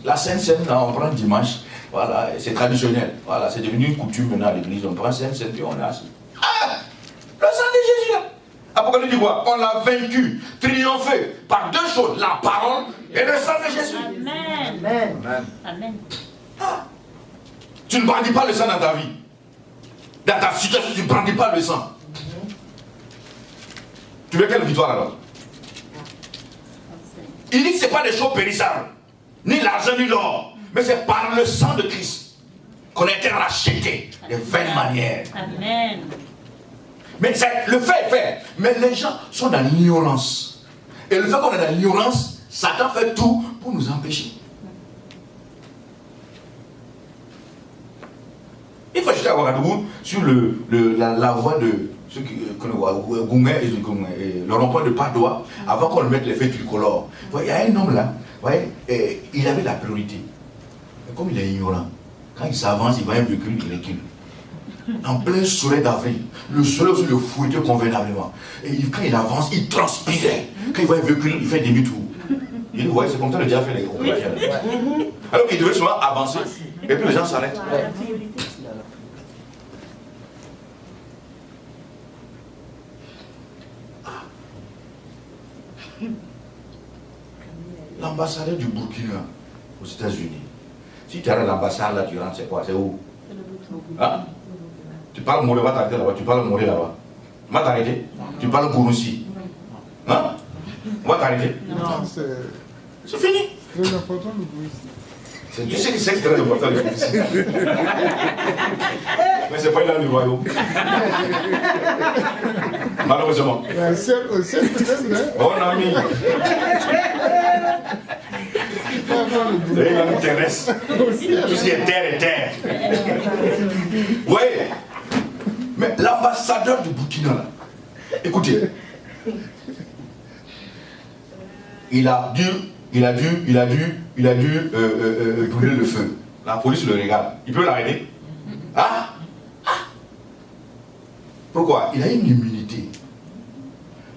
Speaker 1: la Sainte-Seine, on prend dimanche, voilà, c'est traditionnel, voilà, c'est devenu une coutume maintenant à l'église, on prend Sainte-Seine, puis on est assis. Ah, le sang de Jésus là. Apocalypse dit quoi? On l'a vaincu, triomphé par deux choses, la parole et le sang de Jésus.
Speaker 3: Amen.
Speaker 2: Amen.
Speaker 3: Amen.
Speaker 1: Ah. Tu ne brandis pas le sang dans ta vie. Dans ta situation, tu ne brandis pas le sang. Tu veux quelle victoire alors? Il dit que ce n'est pas des choses périssables, ni l'argent ni l'or, mais c'est par le sang de Christ qu'on a été racheté de vaines manières.
Speaker 3: Amen.
Speaker 1: Mais le fait est fait, mais les gens sont dans l'ignorance. Et le fait qu'on est dans l'ignorance, Satan fait tout pour nous empêcher. Il faut acheter à Ouagadougou sur la voie de ceux qui connaissent Goumé et le rond-point de Padoua, avant qu'on le mette les feux tricolores. Il y a un homme là, il avait la priorité. Mais comme il est ignorant, quand il s'avance, il va un véhicule, il recule. En plein soleil d'avril, le soleil aussi le fouettait convenablement. Et quand il avance, il transpirait. Quand il voit un véhicule, il fait demi-tour. Il dit, ouais, c'est comme ça le diable fait les gros. Alors qu'il devait souvent avancer. Et puis les gens s'arrêtent. L'ambassadeur du Burkina aux États-Unis. Si tu arrêtes l'ambassade là, tu rentres, c'est quoi? C'est où? Hein? Tu parles Moré, va t'arrêter là-bas. Tu parles Moré là-bas. Va t'arrêter. Tu parles Kouroussi. Hein? On va t'arrêter. C'est fini.
Speaker 2: Très important le bruit.
Speaker 1: Tu sais que c'est très important le Kouroussi. Mais c'est pas une langue du royaume. Malheureusement.
Speaker 2: Mais ciel peut-être, hein?
Speaker 1: Bon ami.
Speaker 2: Il faut avoir le bruit.
Speaker 1: Les langues terrestres. Tout ce qui est terre est terre. Vous voyez? Mais l'ambassadeur du Burkina, là, écoutez, il a dû il a dû brûler le feu. La police le regarde. Il peut l'arrêter? Ah? Pourquoi? Il a une immunité.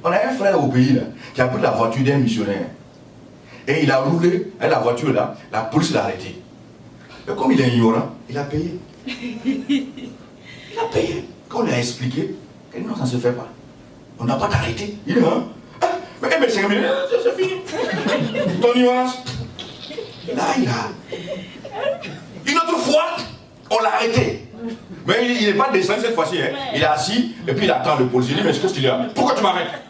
Speaker 1: On a un frère au pays là, qui a pris la voiture d'un missionnaire. Et il a roulé avec la voiture là, la police l'a arrêté. Mais comme il est ignorant, il a payé. Il a payé. Quand on lui a expliqué, il dit non, ça ne se fait pas. On n'a pas d'arrêté. Il dit non. Mais c'est fini. Ton ignorance. Là, il a. Une autre fois, on l'a arrêté. Mais il n'est pas descendu cette fois-ci. Hein. Il est assis et puis il attend le policier. Il dit mais qu'est-ce qu'il y a? Pourquoi tu m'arrêtes?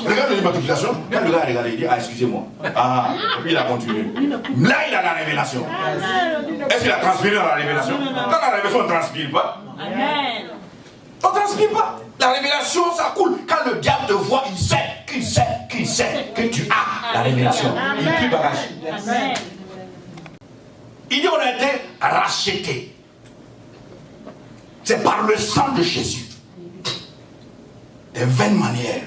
Speaker 1: Regarde l'immatriculation. Regarde le gars, regarde, il dit ah, excusez-moi. Ah, et puis il a continué. Là, il a la révélation. Est-ce qu'il a transpiré dans la révélation? Dans la révélation, on ne transpire pas.
Speaker 3: Amen.
Speaker 1: On ne transpire pas. La révélation, ça coule. Quand le diable te voit, il sait que tu as la révélation. Il prie barrage.
Speaker 3: Amen.
Speaker 1: Il dit on a été rachetés. C'est par le sang de Jésus. Des vaines manières.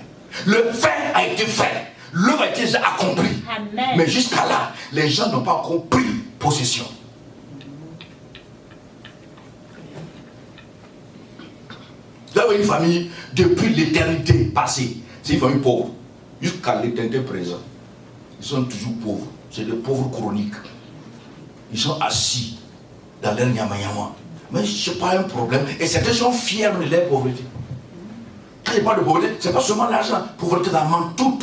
Speaker 1: Le fait a été fait. L'œuvre a été déjà accomplie.
Speaker 3: Amen.
Speaker 1: Mais jusqu'à là, les gens n'ont pas encore pris possession. Vous avez une famille depuis l'éternité passée. C'est une famille pauvre. Jusqu'à l'éternité présente. Ils sont toujours pauvres. C'est des pauvres chroniques. Ils sont assis dans leur nyama-nyama. Mais ce n'est pas un problème. Et certains sont fiers de leur pauvreté. Quand il parle de pauvreté, ce n'est pas seulement l'argent. Pauvreté d'amant, tout.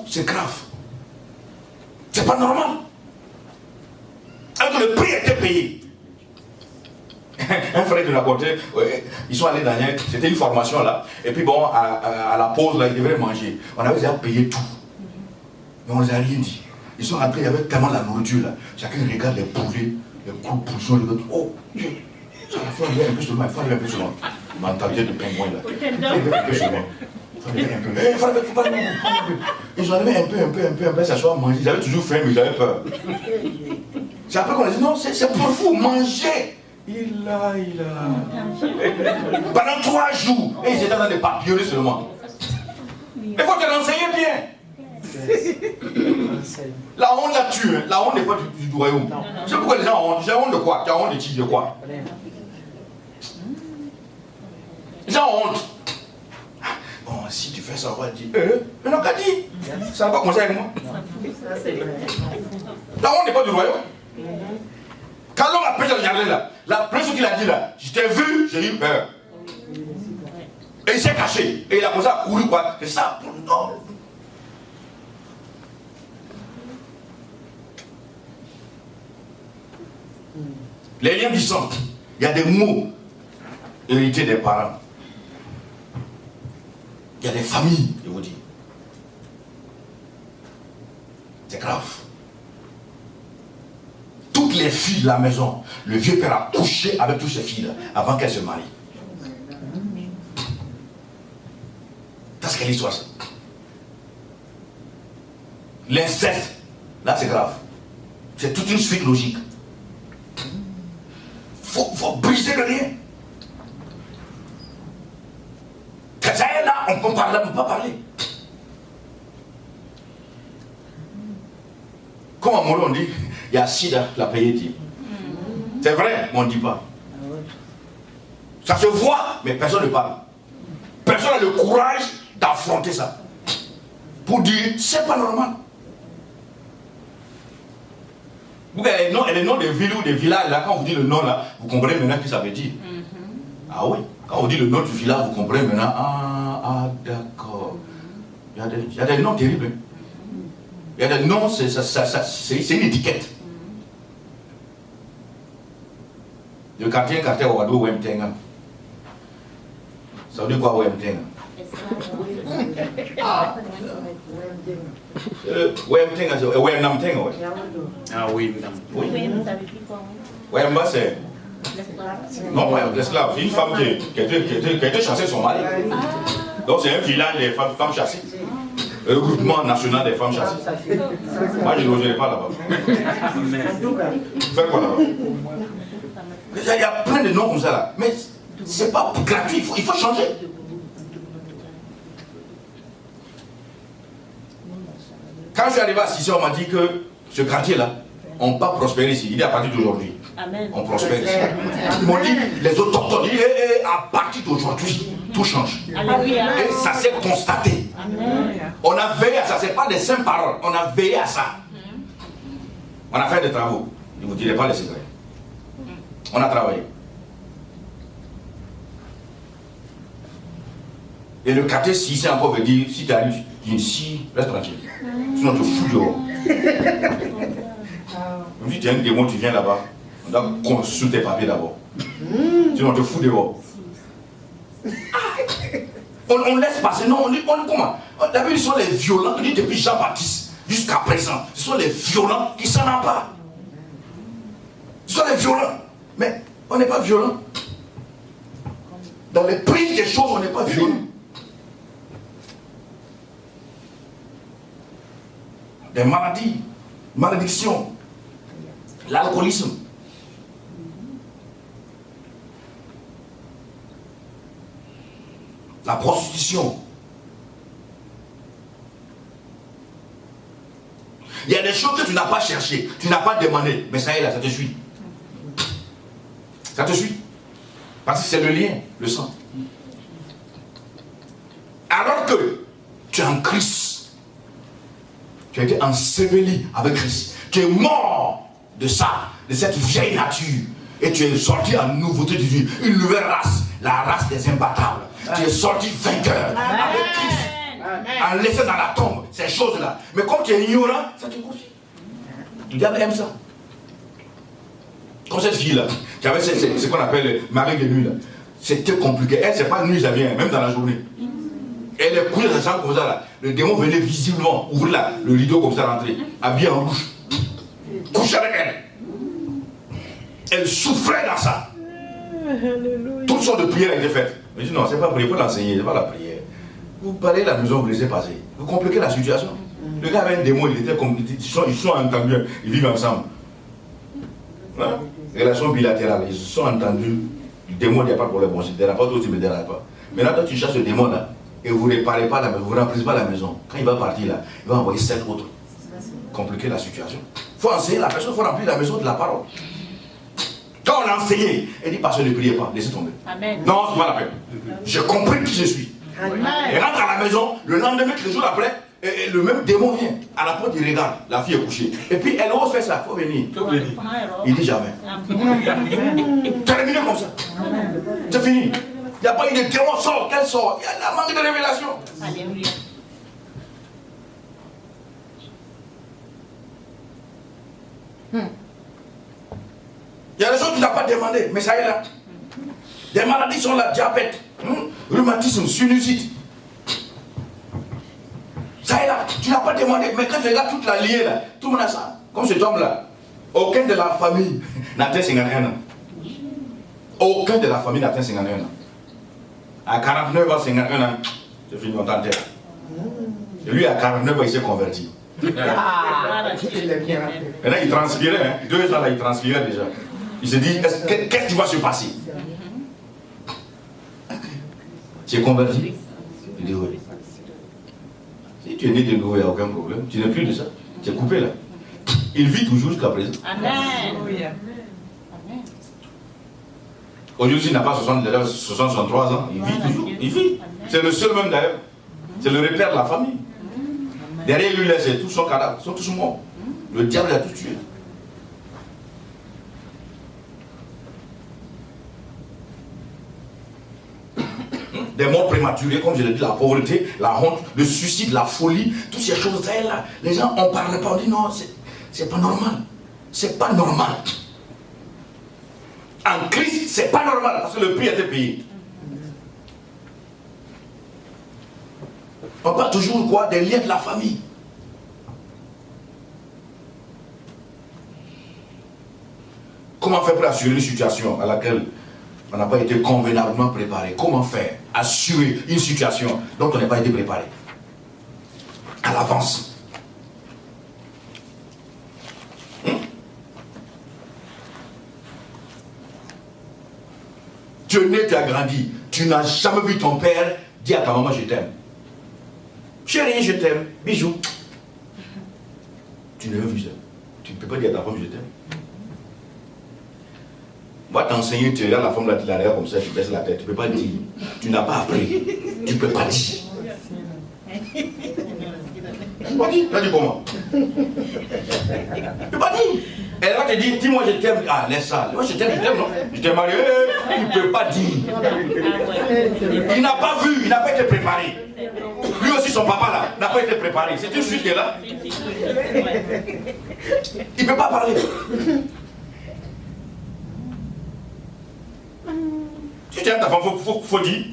Speaker 1: C'est grave. C'est pas normal. Alors que le prix était payé. Un frère qui nous racontait, ils sont allés dans c'était une formation là. Et puis bon, à la pause là, ils devaient manger. On avait déjà payé tout. Mais on ne les a rien dit. Ils sont rentrés, il y avait tellement la nourriture là. Chacun regarde les poulets, les coups de pousson, les autres. Oh, Dieu, ça faut aller un peu sur moi, il faut aller un peu sur moi. Mentalité de pingouin là. Il faut aller un peu sur moi. Il faut aller un peu. Ils ont arrivé un peu, s'asseoir, manger. Ils avaient toujours faim, mais ils avaient peur. C'est après qu'on a dit non, c'est pour vous, manger. Il a. Pendant 3 jours, et ils étaient dans des papillons seulement. Il faut te renseigner bien. La honte la tue, hein. La honte n'est pas du royaume. C'est pourquoi les gens ont honte. J'ai honte de quoi? Tu as honte de quoi? Les gens ont honte. Bon, si tu fais ça, on va dire. Mais non, qu'a dit? Ça va pas commencer avec moi. La honte n'est pas du royaume. Quand l'homme a pété le jardin là, la première chose qu'il a dit là, je t'ai vu, j'ai eu peur. Et il s'est caché. Et il a commencé à courir quoi. C'est ça. Non. Les liens du sang. Il y a des mots hérités des parents. Il y a des familles, je vous dis. C'est grave. Toutes les filles de la maison, le vieux père a couché avec toutes ces filles-là avant qu'elles se marient. Parce quelle histoire ça? L'inceste, là c'est grave. C'est toute une suite logique. Faut briser le lien. Quand ça est là, on peut parler, on ne peut pas parler. Comme à Molo on dit, il y a Sida, la pailletie. C'est vrai, mais on ne dit pas. Ça se voit, mais personne ne parle. Personne n'a le courage d'affronter ça. Pour dire, c'est pas normal. Vous avez les noms des villes ou des villages, là, quand vous dites le nom, là, vous comprenez maintenant ce que ça veut dire. Ah oui, quand on dit le nom du village, vous comprenez maintenant. Ah d'accord. Il y a des noms terribles. Il y a des noms, c'est une étiquette. Le quartier Ouadou Wemtenga. Ça veut dire quoi Wemtenga? Wemtenga, c'est Wemnamtenga, ouais.
Speaker 4: Ah oui,
Speaker 1: Oui.
Speaker 3: Vous avez dit quoi?
Speaker 1: Wemba, c'est. Non, l'esclave. Une femme qui a été chassée de son mari. Donc c'est un village des femmes chassées. Le regroupement national des femmes chassées. Moi, je ne logerai pas là-bas. Faire quoi là-bas? Il y a plein de noms comme ça là. Mais c'est pas gratuit, il faut changer. Quand je suis arrivé à Sissi, on m'a dit que ce quartier-là, on ne peut pas prospérer ici. Il est à partir d'aujourd'hui.
Speaker 3: Amen.
Speaker 1: On prospère ici. Ils m'ont dit, les autochtones, à partir d'aujourd'hui, tout change.
Speaker 3: Alléluia.
Speaker 1: Et ça s'est constaté.
Speaker 3: Amen.
Speaker 1: On a veillé à ça, ce n'est pas des simples paroles, on a veillé à ça. On a fait des travaux, je ne vous dirai pas les secrets. On a travaillé. Et le quartier, si c'est encore veut dire, si tu arrives, tu dis si, reste tranquille. Sinon tu fous dehors. Même si tu as une démon, tu viens là-bas, on doit consulter tes papiers d'abord. Sinon tu fous dehors. On laisse passer, non, on comment? D'abord, ce sont les violents, on dit depuis Jean-Baptiste jusqu'à présent, ce sont les violents qui s'en emparent. Ce sont les violents. Mais on n'est pas violent. Dans les prises des choses, on n'est pas violent. Des maladies, malédictions, l'alcoolisme. La prostitution. Il y a des choses que tu n'as pas cherchées, tu n'as pas demandé, mais ça y est là, ça te suit. Ça te suit. Parce que c'est le lien, le sang. Alors que tu es en Christ, tu as été enseveli avec Christ, tu es mort de ça, de cette vieille nature, et tu es sorti en nouveauté de vie, une nouvelle race, la race des imbattables. Tu es sorti vainqueur avec Christ, en laissant dans la tombe ces choses-là. Mais comme tu es ignorant, ça te poursuit. Le diable aime ça. Comme cette fille-là, qui avait ce qu'on appelle Marie de nuit, là. C'était compliqué. Elle, c'est pas nuit, ça vient, même dans la journée. Elle est couillée dans la chambre comme ça, là. Le démon venait visiblement ouvrir là, le rideau comme ça, rentrer, habillé en rouge. Coucher avec elle. Elle souffrait dans ça. Toutes sortes de prières étaient faites. Mais je dis non, c'est pas prière, il faut l'enseigner, c'est pas la prière. Vous parlez de la maison, vous laissez passer. Vous compliquez la situation. Le gars avait un démon, il était comme. Ils sont entendus, ils vivent ensemble. Hein? Relation bilatérale, ils se sont entendus. Le démon, il n'y a pas de problème. Bon, je ne dérange pas, toi tu ne me déranges pas. Maintenant, toi tu cherches le démon là, et vous ne réparez pas la maison, vous ne remplissez pas la maison. Quand il va partir là, il va envoyer 7 autres. Compliquer la situation. Il faut enseigner la personne, il faut remplir la maison de la parole. Quand on a enseigné, elle dit parce que ne priez pas, laissez tomber.
Speaker 3: Amen.
Speaker 1: Non, c'est pas la peine. J'ai compris qui je suis. Et rentre à la maison, le lendemain, le jour après, et le même démon vient. À la porte, il regarde, la fille est couchée. Et puis elle ose faire ça, il faut venir. Il dit jamais. Terminé comme ça. C'est fini. Il n'y a pas eu de démon sort, qu'elle sort. Il y a la manque de révélation.
Speaker 3: Alléluia.
Speaker 1: Il y a des choses que tu n'as pas demandé, mais ça y est là. Des maladies sont là, diabète, rhumatisme, sinusite. Ça y est là, tu n'as pas demandé, mais quand tu regardes toute la liée là, tout le monde a ça. Comme cet homme-là, aucun de la famille n'atteint 51 ans. Aucun de la famille n'atteint 51 ans. À 49 ans, 51 ans, c'est fini, on t'enterre. Et lui, à 49 ans, il s'est converti. Maintenant, il transpirait, hein. 2 ans là, il transpirait déjà. Il se dit, qu'est-ce qui va se passer? Tu es converti? Il dit oui. Si tu es né de nouveau, il n'y a aucun problème. Tu n'es plus de ça. Tu es coupé là. Il vit toujours jusqu'à présent.
Speaker 3: Amen.
Speaker 1: Aujourd'hui, il n'a pas 63 ans. Il vit toujours. Il vit. C'est le seul même d'ailleurs. C'est le repère de la famille. Derrière lui, là, c'est tout son cadavre. Ils sont tous morts. Le diable a tout tué. Des morts prématurées, comme je l'ai dit, la pauvreté, la honte, le suicide, la folie, toutes ces choses-là, les gens n'en parlent pas. On dit non, c'est pas normal. C'est pas normal. En Christ, c'est pas normal parce que le prix a été payé. On parle toujours quoi? Des liens de la famille. Comment faire pour assurer une situation à laquelle on n'a pas été convenablement préparé? Comment faire? Assurer une situation dont on n'a pas été préparé à l'avance. Tu es né, tu as grandi. Tu n'as jamais vu ton père dire à ta maman je t'aime. Chérie, je t'aime. Bisous. Tu n'as vu ça. Tu ne peux pas dire à ta femme je t'aime. Moi, t'enseigner, tu regardes la femme là, tu la regardes comme ça, tu baisses la tête. Tu ne peux pas dire. Tu n'as pas appris. Tu ne peux pas dire. Tu vas dire comment? Tu ne peux pas dire. Elle va te dire, dis-moi je t'aime. Ah, laisse ça. Moi je t'aime, non? Je t'ai marié. Il ne peut pas dire. Il n'a pas vu, il n'a pas été préparé. Lui aussi, son papa là, n'a pas été préparé. C'est une suite qui est là. Il ne peut pas parler. Si tu aimes ta femme, il faut dire.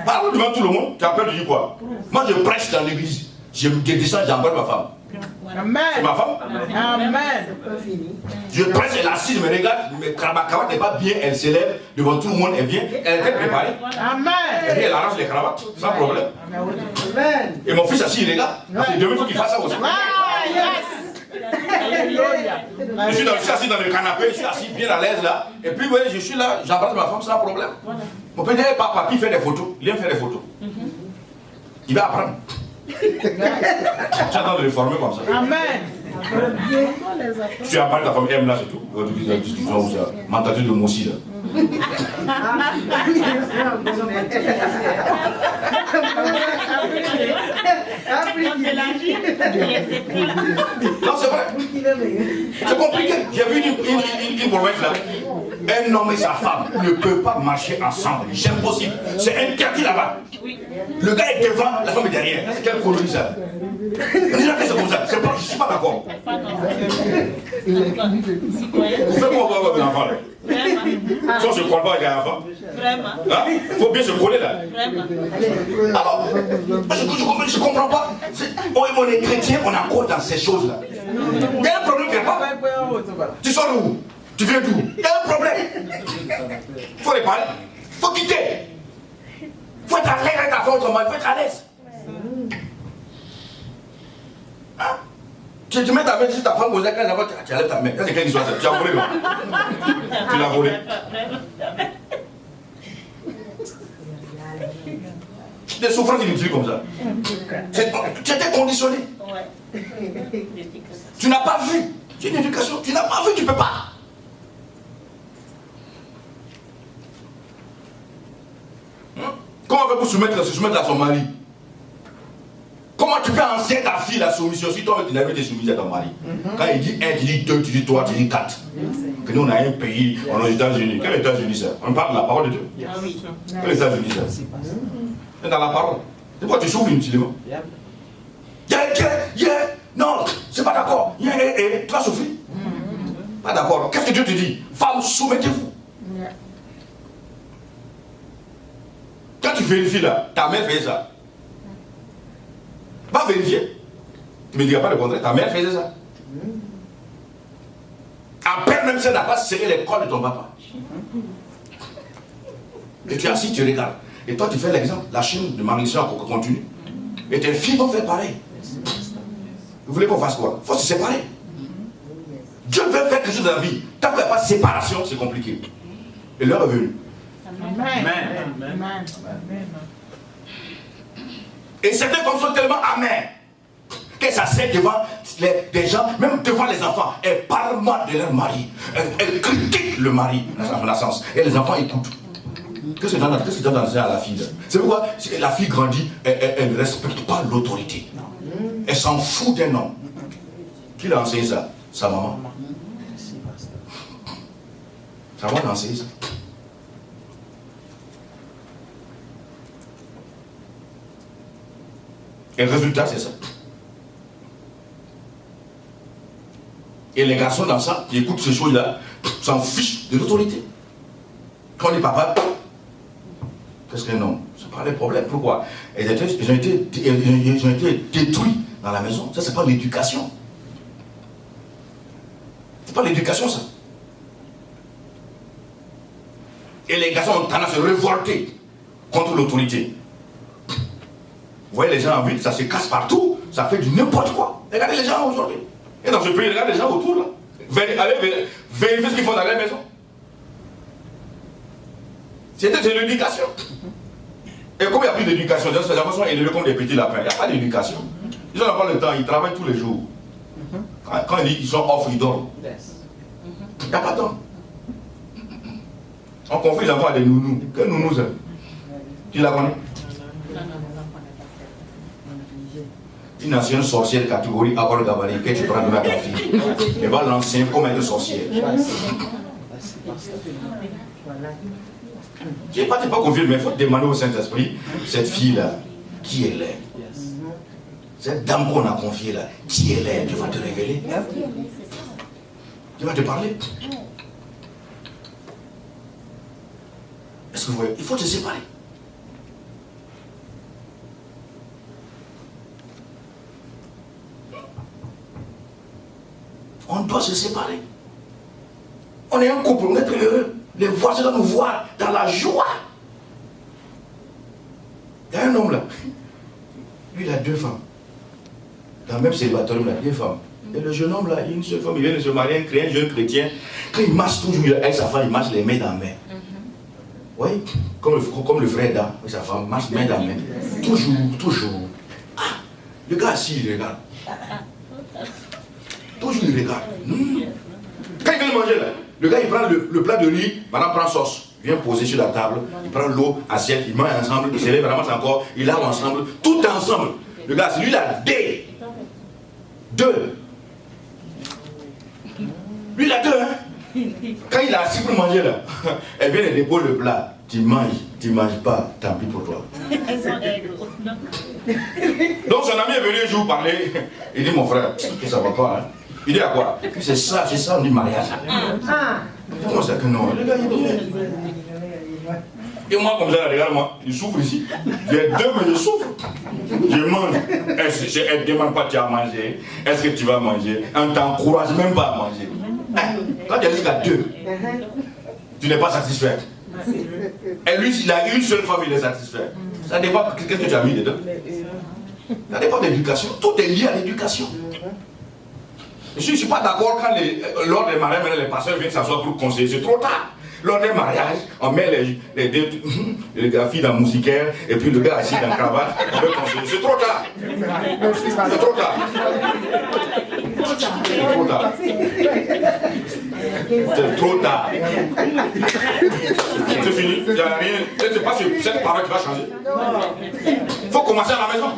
Speaker 1: Parle devant tout le monde, tu as peur de dire quoi? Moi je prêche dans l'église. Je me descends, j'embrasse ma femme.
Speaker 4: Amen.
Speaker 1: C'est ma femme?
Speaker 4: Amen.
Speaker 1: Je prêche, elle est assise, me regarde, ma cravate n'est pas bien, elle s'élève devant tout le monde, elle vient, elle était préparée.
Speaker 4: Amen.
Speaker 1: Elle arrange les cravates, sans problème.
Speaker 4: Amen.
Speaker 1: Et mon fils assis, il regarde. Parce que demain, il faut qu'il fasse ça aussi.
Speaker 4: Ah, yes.
Speaker 1: Je suis assis dans le canapé, je suis assis bien à l'aise là. Et puis, ouais, je suis là, j'embrasse ma femme sans problème. Mon père dit, papa, qui fait des photos? Il aime faire des photos. Il va apprendre. J'attends de le former comme ça.
Speaker 4: Amen.
Speaker 1: Tu as parlé de ta femme, aime là, c'est tout. La discussion, mentalité de moi aussi là. Non, c'est vrai. C'est compliqué. J'ai vu une province là. Un homme et sa femme ne peuvent pas marcher ensemble. C'est impossible. C'est interdit là-bas. Le gars est devant, la femme est derrière. C'est quelle colonie ça? On dit là que c'est comme ça. Je ne suis pas d'accord. Vous faites quoi avec l'enfant là? Si on ne se colle pas avec un enfant. Hein? Il faut bien se coller là. Alors, je ne comprends pas. On est chrétien, on est encore dans ces choses là. Il y a un problème quelque part. Tu sors d'où? Tu viens d'où? Il y a un problème. Il faut les parler. Il faut quitter. Il faut être à l'aise avec ta femme autrement. Il faut être à l'aise. Hein? Tu mets ta main sur ta femme, quand tu enlèves ta main. C'est quelle histoire? Tu as volé, non? Tu l'as volé. Des souffrances inutiles comme ça. Tu étais conditionné. Tu n'as pas vu. C'est une éducation. Tu n'as pas vu, tu ne peux pas. Comment on fait pour se soumettre à son mari? Comment tu peux enseigner ta fille la soumission si toi tu n'avais pas été soumis à ton mari? Quand il dit 1, tu dis 2, tu dis 3, tu dis 4. Que nous on a un pays, on est aux États-Unis. Quel États-Unis ça? On parle de la parole de Dieu. Quel États-Unis ça? C'est dans la parole. C'est pourquoi tu souffres inutilement? Non, c'est pas d'accord. Tu vas souffrir. Pas d'accord. Qu'est-ce que Dieu te dit? Femme, soumettez-vous. Quand tu vérifies là, ta mère fait ça. Va vérifier. Tu ne me diras pas le contraire. Ta mère faisait ça. À peine même si elle n'a pas serré les cols de ton papa. Et tu es assis, tu regardes. Et toi, tu fais l'exemple. La chaîne de malédiction continue. Et tes filles vont faire pareil. Vous voulez qu'on fasse quoi? Il faut se séparer. Dieu veut faire quelque chose dans la vie. Tant qu'il n'y a pas de séparation, c'est compliqué. Et l'heure est venue.
Speaker 4: Amen.
Speaker 1: Et certaines femmes sont tellement amères qu'elles s'asseyent devant des gens, même devant les enfants. Elles parlent mal de leur mari. Elles critiquent le mari en la sens. Et les enfants écoutent. Qu'est-ce que tu as enseigné à la fille? C'est pourquoi la fille grandit, elle ne respecte pas l'autorité. Elle s'en fout d'un homme. Qui l'a enseigné ça? Sa maman. Sa maman l'a enseigné ça. Et le résultat, c'est ça. Et les garçons dans ça, qui écoutent ces choses-là, s'en fichent de l'autorité. Quand on dit papa, qu'est-ce qu'un homme? C'est pas les problèmes. Pourquoi? Ils ont été détruits dans la maison. Ça, c'est pas l'éducation. C'est pas l'éducation, ça. Et les garçons ont tendance à se révolter contre l'autorité. Vous voyez les gens en ville, ça se casse partout, ça fait du n'importe quoi. Regardez les gens aujourd'hui. Et dans ce pays, regardez les gens autour là. Allez vérifier ce qu'ils font dans leur maison. C'était de l'éducation. Et comme il n'y a plus d'éducation, ces enfants sont élevés comme des petits lapins. Il n'y a pas d'éducation. Ils n'ont pas le temps, ils travaillent tous les jours. Quand ils sont off, ils dorment. Il n'y a pas de temps. On confie les enfants à des nounous. Quel nounou c'est? Tu la connais? Une ancienne sorcière catégorie Agor Gabari que tu prends de ta fille. Elle va l'enseigner comme une sorcière. Je n'ai pas confié, mais il faut demander au Saint-Esprit, cette fille-là, qui elle est. Cette dame qu'on a confiée là, qui elle est, tu vas te révéler. Tu vas te parler. Est-ce que vous voyez? Il faut te séparer. On doit se séparer. On est un couple, on est très heureux. Les voisins doivent nous voir dans la joie. Il y a un homme là. Lui, il a 2 femmes. Dans le même célibataire, il a 2 femmes. Et le jeune homme là, il a une seule femme, il vient de se marier, un jeune chrétien. Quand il marche toujours avec sa femme, il marche les mains dans la main. Oui, comme le frère d'Adam, avec sa femme, marche main dans la main. Toujours. Ah, le gars assis, il regarde. Toujours il regarde. Quand il vient manger là, le gars il prend le plat de riz, maintenant prend sauce, vient poser sur la table, il prend l'eau, assiette, il mange ensemble, il se lève, ramasse encore, il lave ensemble, tout ensemble. Le gars, c'est lui là, 2. Lui il a 2, hein. Quand il est assis pour manger là, elle vient de déposer le plat. Tu manges pas, tant pis pour toi. Donc son ami est venu un jour parler, il dit mon frère, ça va pas, hein. Il dit à quoi? C'est ça, on dit mariage. Comment ça que non? Le gars il dit. Et moi comme ça, regarde-moi, il souffre ici. J'ai 2 mais je souffre. Je mange. Elle ne demande pas tu as mangé. Est-ce que tu vas manger? On ne t'encourage même pas à manger. Quand tu es jusqu'à 2, tu n'es pas satisfait. Et lui, il a une seule femme, il est satisfait. Ça dépend, qu'est-ce que tu as mis dedans? Ça dépend de l'éducation. Tout est lié à l'éducation. Je ne suis pas d'accord quand lors des mariages, les pasteurs viennent s'asseoir pour conseiller. C'est trop tard. Lors des mariages, on met les filles dans la moustiquaire et puis le gars assis dans la cravate, on veut conseiller. C'est trop tard. C'est trop tard. C'est trop tard. C'est trop tard. C'est fini. Il n'y a rien. Ce n'est pas cette parole qui va changer. Il faut commencer à la maison.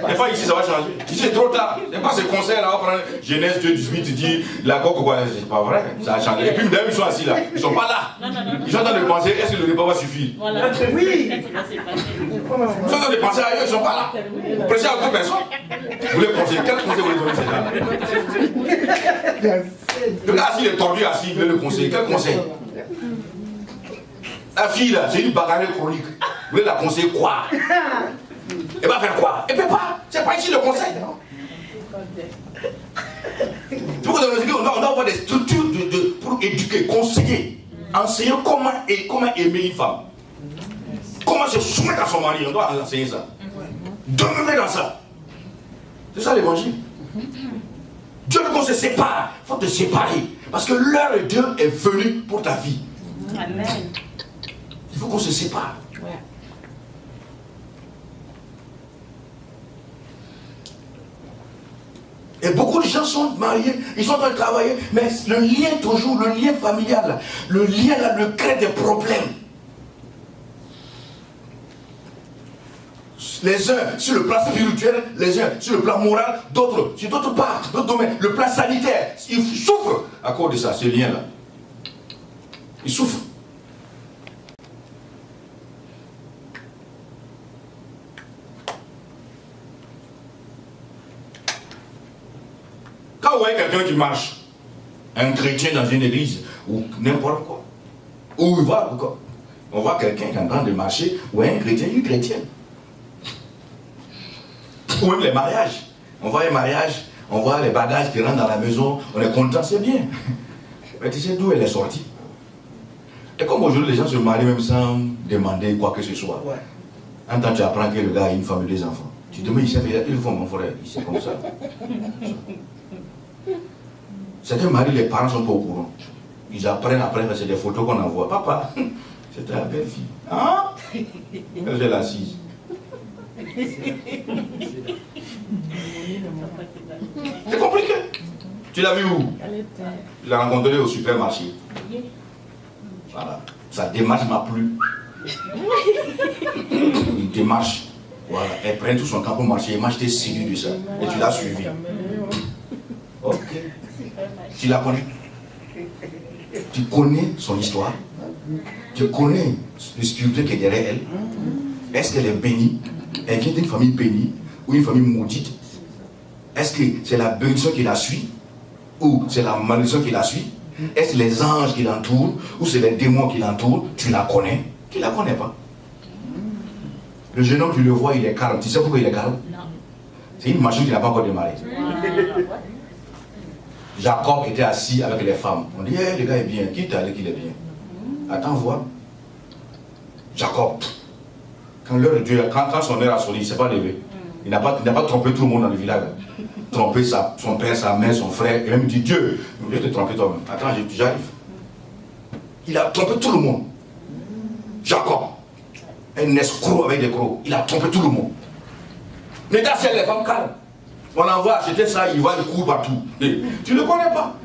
Speaker 1: Et pas ici, ça va changer. Ici, c'est trop tard. Il n'y a pas ce conseil là. On prend Genèse 2:18, tu dis la coque ou quoi. C'est pas vrai. Ça a changé. Et puis, d'ailleurs, ils sont assis là. Ils ne sont pas là. Ils sont en train de penser est-ce que le repas va suffire?
Speaker 4: Oui.
Speaker 1: Ils sont en train de penser ailleurs. Ils ne sont pas là. Vous prêchez à d'autres personnes. Vous voulez conseiller? Quel conseil vous voulez donner ces gars? Le gars assis, il est tordu assis, il veut le conseiller. Quel conseil? La fille là, c'est une bagarre chronique. Vous voulez la conseiller quoi? Elle va faire quoi? Elle ne peut pas. C'est pas ici le conseil. On doit avoir des structures pour éduquer, conseiller, enseigner comment aimer une femme. Comment se soumettre à son mari. On doit enseigner ça. Demeurer dans ça. C'est ça l'évangile. Dieu veut qu'on se sépare. Il faut te séparer. Parce que l'heure de Dieu est venue pour ta vie.
Speaker 3: Amen.
Speaker 1: Il faut qu'on se sépare. Et beaucoup de gens sont mariés, ils sont en train de travailler, mais le lien toujours, le lien familial, là, le lien là, le crée des problèmes. Les uns sur le plan spirituel, les uns sur le plan moral, d'autres sur d'autres parts, d'autres domaines. Le plan sanitaire, ils souffrent à cause de ça, ce lien-là. Ils souffrent. Quand vous voyez quelqu'un qui marche, un chrétien dans une église, ou n'importe quoi, où il va, on voit quelqu'un qui est en train de marcher, ou un chrétien, une chrétienne. Ou même les mariages. On voit les mariages, on voit les bagages qui rentrent dans la maison, on est content, c'est bien. Mais tu sais d'où elle est sortie? Et comme aujourd'hui les gens se marient même sans demander quoi que ce soit. En temps tu apprends que le gars a une femme et 2 enfants. Tu te dis mais il faut mon frère, il c'est comme ça. Certains maris, les parents sont pas au courant. Ils apprennent après, c'est des photos qu'on envoie. Papa, c'était la belle fille. Hein? Elle est assise. C'est compliqué. Tu l'as vu où? Tu l'as rencontré au supermarché. Voilà. Sa démarche m'a plu. Une démarche. Voilà. Elle prend tout son temps pour marcher. Moi, j'étais séduit de ça. Et tu l'as suivi. Ok. Tu la connais. Tu connais son histoire. Tu connais le spirituel qui est derrière elle. Est-ce qu'elle est bénie? Elle vient d'une famille bénie ou une famille maudite? Est-ce que c'est la bénédiction qui la suit ou c'est la malédiction qui la suit? Est-ce les anges qui l'entourent ou c'est les démons qui l'entourent? Tu la connais? Tu ne la connais pas. Le jeune homme, tu le vois, il est calme. Tu sais pourquoi il est calme? C'est une machine qui n'a pas encore démarré. Jacob était assis avec les femmes. On dit, hey, le gars est bien. Qui t'a dit qu'il est bien? Attends, voir. Jacob. Quand l'heure de Dieu, quand son heure a sonné, il ne s'est pas levé. Il n'a pas trompé tout le monde dans le village. Trompé son père, sa mère, son frère. Et même dit, Dieu, je vais te tromper toi-même. Attends, j'arrive. Il a trompé tout le monde. Jacob. Un escroc avec des crocs. Il a trompé tout le monde. Mais dans les femmes calmes. On envoie acheter ça, il va le cours partout. Et tu ne le connais pas.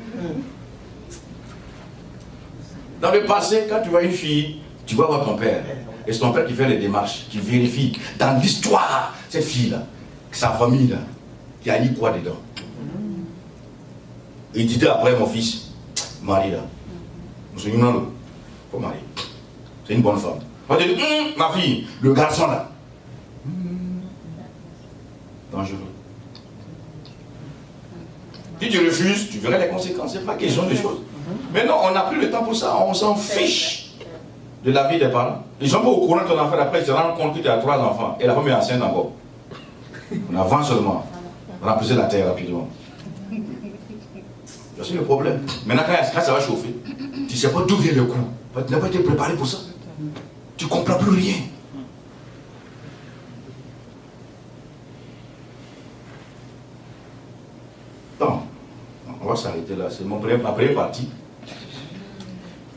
Speaker 1: Dans le passé, quand tu vois une fille, tu vas voir ton père. Et c'est ton père qui fait les démarches, qui vérifie dans l'histoire, cette fille-là, sa famille-là, qui a dit quoi dedans. Et il dit après, mon fils, Marie-là, nous sommes une faut marier. C'est une bonne femme. On dit, ma fille, le garçon là. Dangereux. Si tu refuses, tu verras les conséquences. C'est pas question de choses. Mais non, on n'a plus le temps pour ça. On s'en fiche de la vie des parents. Ils sont pas au courant de ton enfant. Après, ils se rendent compte que tu as 3 enfants. Et la femme est enceinte encore. On avance seulement. Remplissez la terre rapidement. C'est le problème. Maintenant, quand ça va chauffer, tu ne sais pas d'où vient le coup. Tu n'as pas été préparé pour ça. Tu ne comprends plus rien. Bon, on va s'arrêter là. C'est ma première partie.